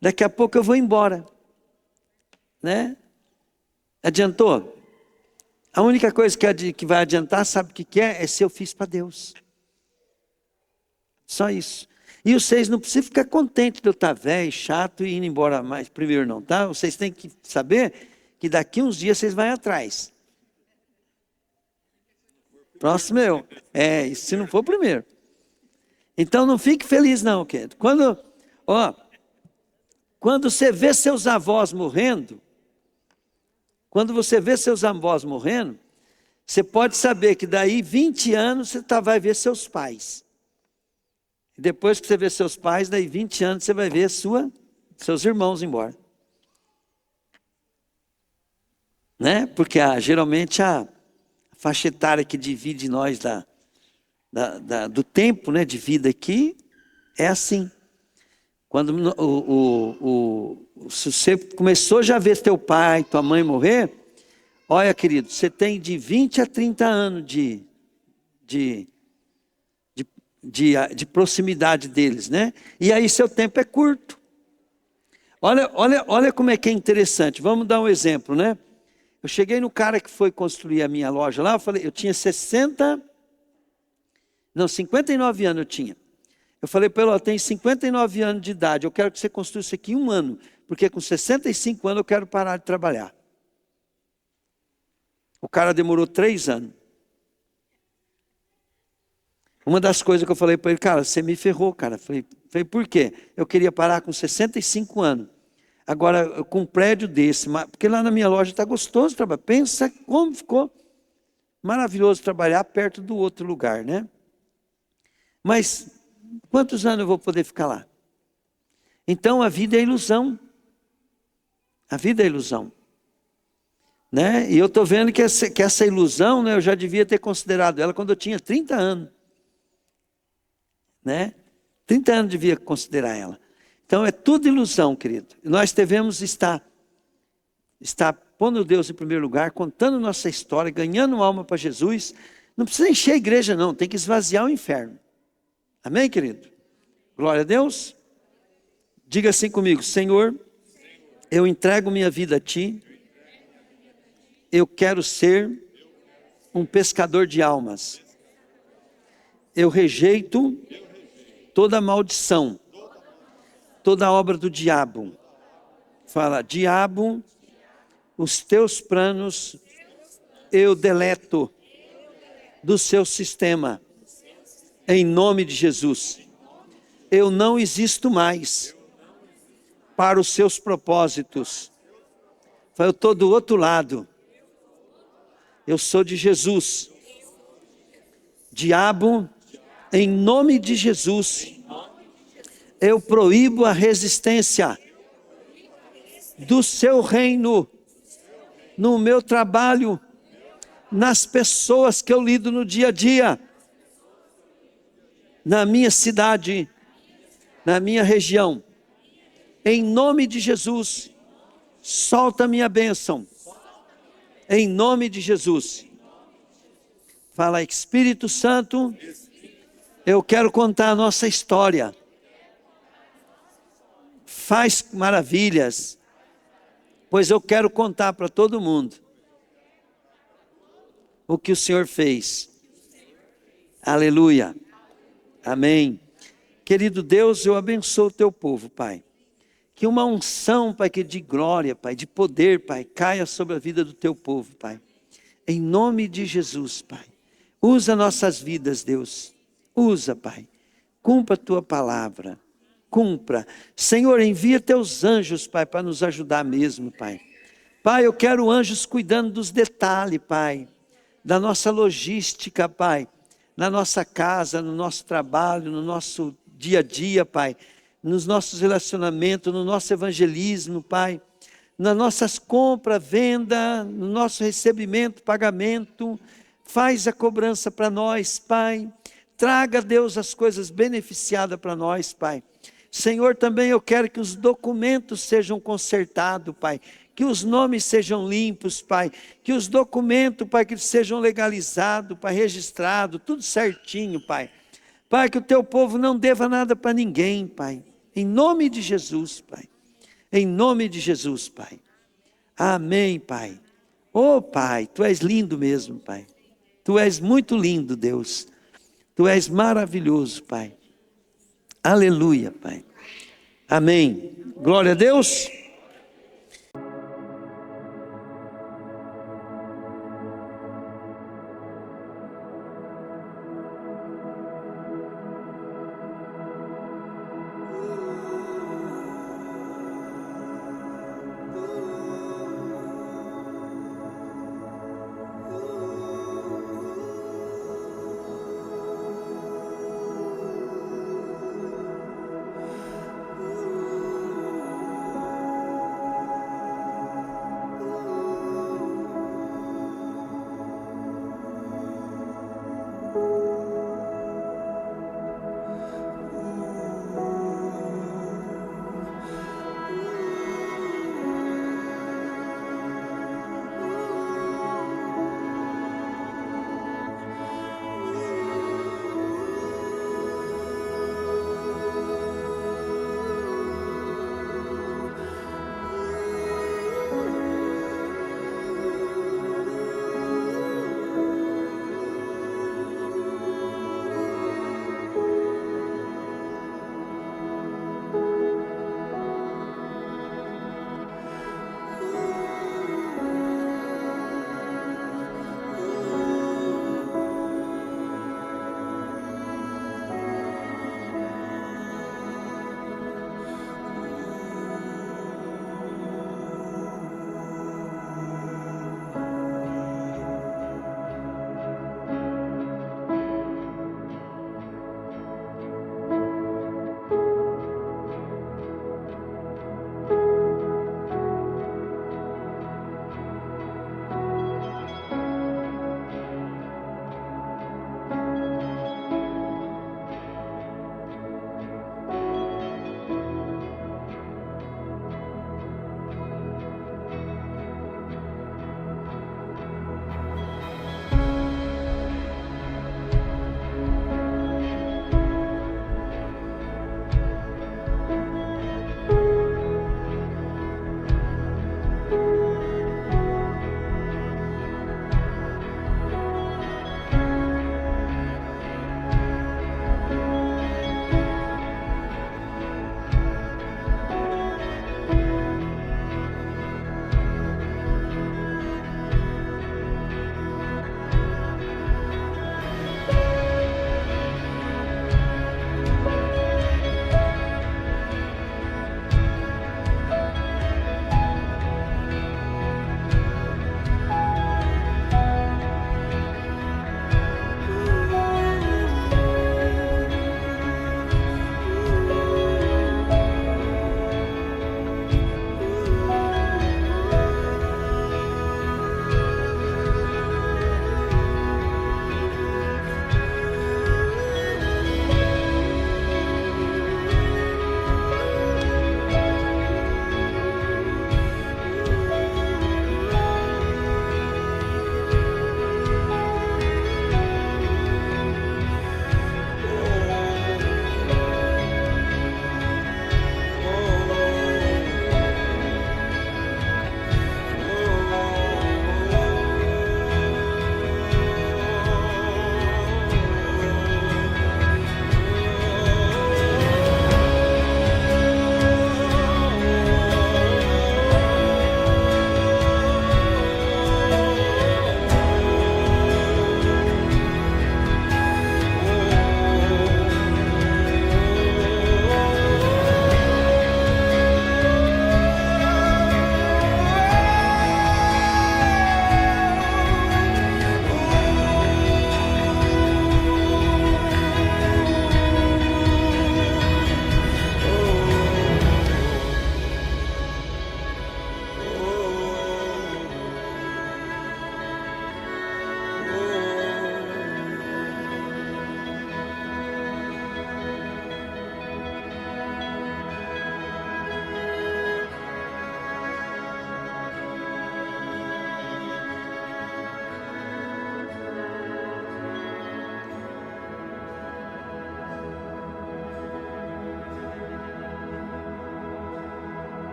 Daqui a pouco eu vou embora, né? Adiantou? A única coisa que vai adiantar, sabe o que é? É se eu fiz para Deus. Só isso. E vocês não precisam ficar contentes de eu estar velho, chato e indo embora mais primeiro não, tá? Vocês têm que saber que daqui uns dias vocês vão atrás. Próximo eu. Isso se não for primeiro. Então não fique feliz não, querido. Quando você vê seus avós morrendo, você pode saber que daí 20 anos você vai ver seus pais. E depois que você vê seus pais, daí 20 anos você vai ver seus irmãos embora. Né? Porque geralmente a faixa etária que divide nós do tempo, né, de vida aqui é assim. Quando se você começou já a ver teu pai, tua mãe morrer, olha, querido, você tem de 20 a 30 anos de proximidade deles, né? E aí seu tempo é curto. Olha como é que é interessante. Vamos dar um exemplo, né? Eu cheguei no cara que foi construir a minha loja lá, eu tinha 60 Não, 59 anos eu tinha. Eu falei para ele, ó, eu tenho 59 anos de idade, eu quero que você construa isso aqui em 1 ano, porque com 65 anos eu quero parar de trabalhar. O cara demorou 3 anos. Uma das coisas que eu falei para ele, cara, você me ferrou, cara. Falei, por quê? Eu queria parar com 65 anos. Agora, com um prédio desse, porque lá na minha loja está gostoso trabalhar. Pensa como ficou maravilhoso trabalhar perto do outro lugar, né? Mas quantos anos eu vou poder ficar lá? Então a vida é ilusão. A vida é ilusão. Né? E eu estou vendo que essa ilusão, né, eu já devia ter considerado ela quando eu tinha 30 anos. Né? 30 anos devia considerar ela. Então é tudo ilusão, querido. Nós devemos estar pondo Deus em primeiro lugar, contando nossa história, ganhando alma para Jesus. Não precisa encher a igreja não, tem que esvaziar o inferno. Amém, querido? Glória a Deus. Diga assim comigo, Senhor, eu entrego minha vida a Ti. Eu quero ser um pescador de almas. Eu rejeito toda maldição, toda obra do diabo. Fala, diabo, os teus planos eu deleto do seu sistema. Em nome de Jesus. Eu não existo mais para os seus propósitos. Fala, eu estou do outro lado. Eu sou de Jesus. Diabo, em nome de Jesus, eu proíbo a resistência do seu reino no meu trabalho, nas pessoas que eu lido no dia a dia, na minha cidade, na minha região. Em nome de Jesus, solta a minha bênção. Em nome de Jesus. Fala, Espírito Santo, eu quero contar a nossa história. Faz maravilhas, pois eu quero contar para todo mundo o que o Senhor fez. Aleluia. Amém. Querido Deus, eu abençoo o teu povo, Pai. Que uma unção, Pai, que de glória, Pai, de poder, Pai, caia sobre a vida do teu povo, Pai. Em nome de Jesus, Pai. Usa nossas vidas, Deus. Usa, Pai. Cumpra a tua palavra. Cumpra. Senhor, envia teus anjos, Pai, para nos ajudar mesmo, Pai. Pai, eu quero anjos cuidando dos detalhes, Pai. Da nossa logística, Pai. Na nossa casa, no nosso trabalho, no nosso dia a dia, Pai. Nos nossos relacionamentos, no nosso evangelismo, Pai, nas nossas compras, venda, no nosso recebimento, pagamento, faz a cobrança para nós, Pai, traga, Deus, as coisas beneficiadas para nós, Pai. Senhor, também eu quero que os documentos sejam consertados, Pai, que os nomes sejam limpos, Pai, que os documentos, Pai, que sejam legalizados, Pai, registrados, tudo certinho, Pai. Pai, que o teu povo não deva nada para ninguém, Pai. Em nome de Jesus, Pai. Em nome de Jesus, Pai. Amém, Pai. Oh, Pai, Tu és lindo mesmo, Pai. Tu és muito lindo, Deus. Tu és maravilhoso, Pai. Aleluia, Pai. Amém. Glória a Deus.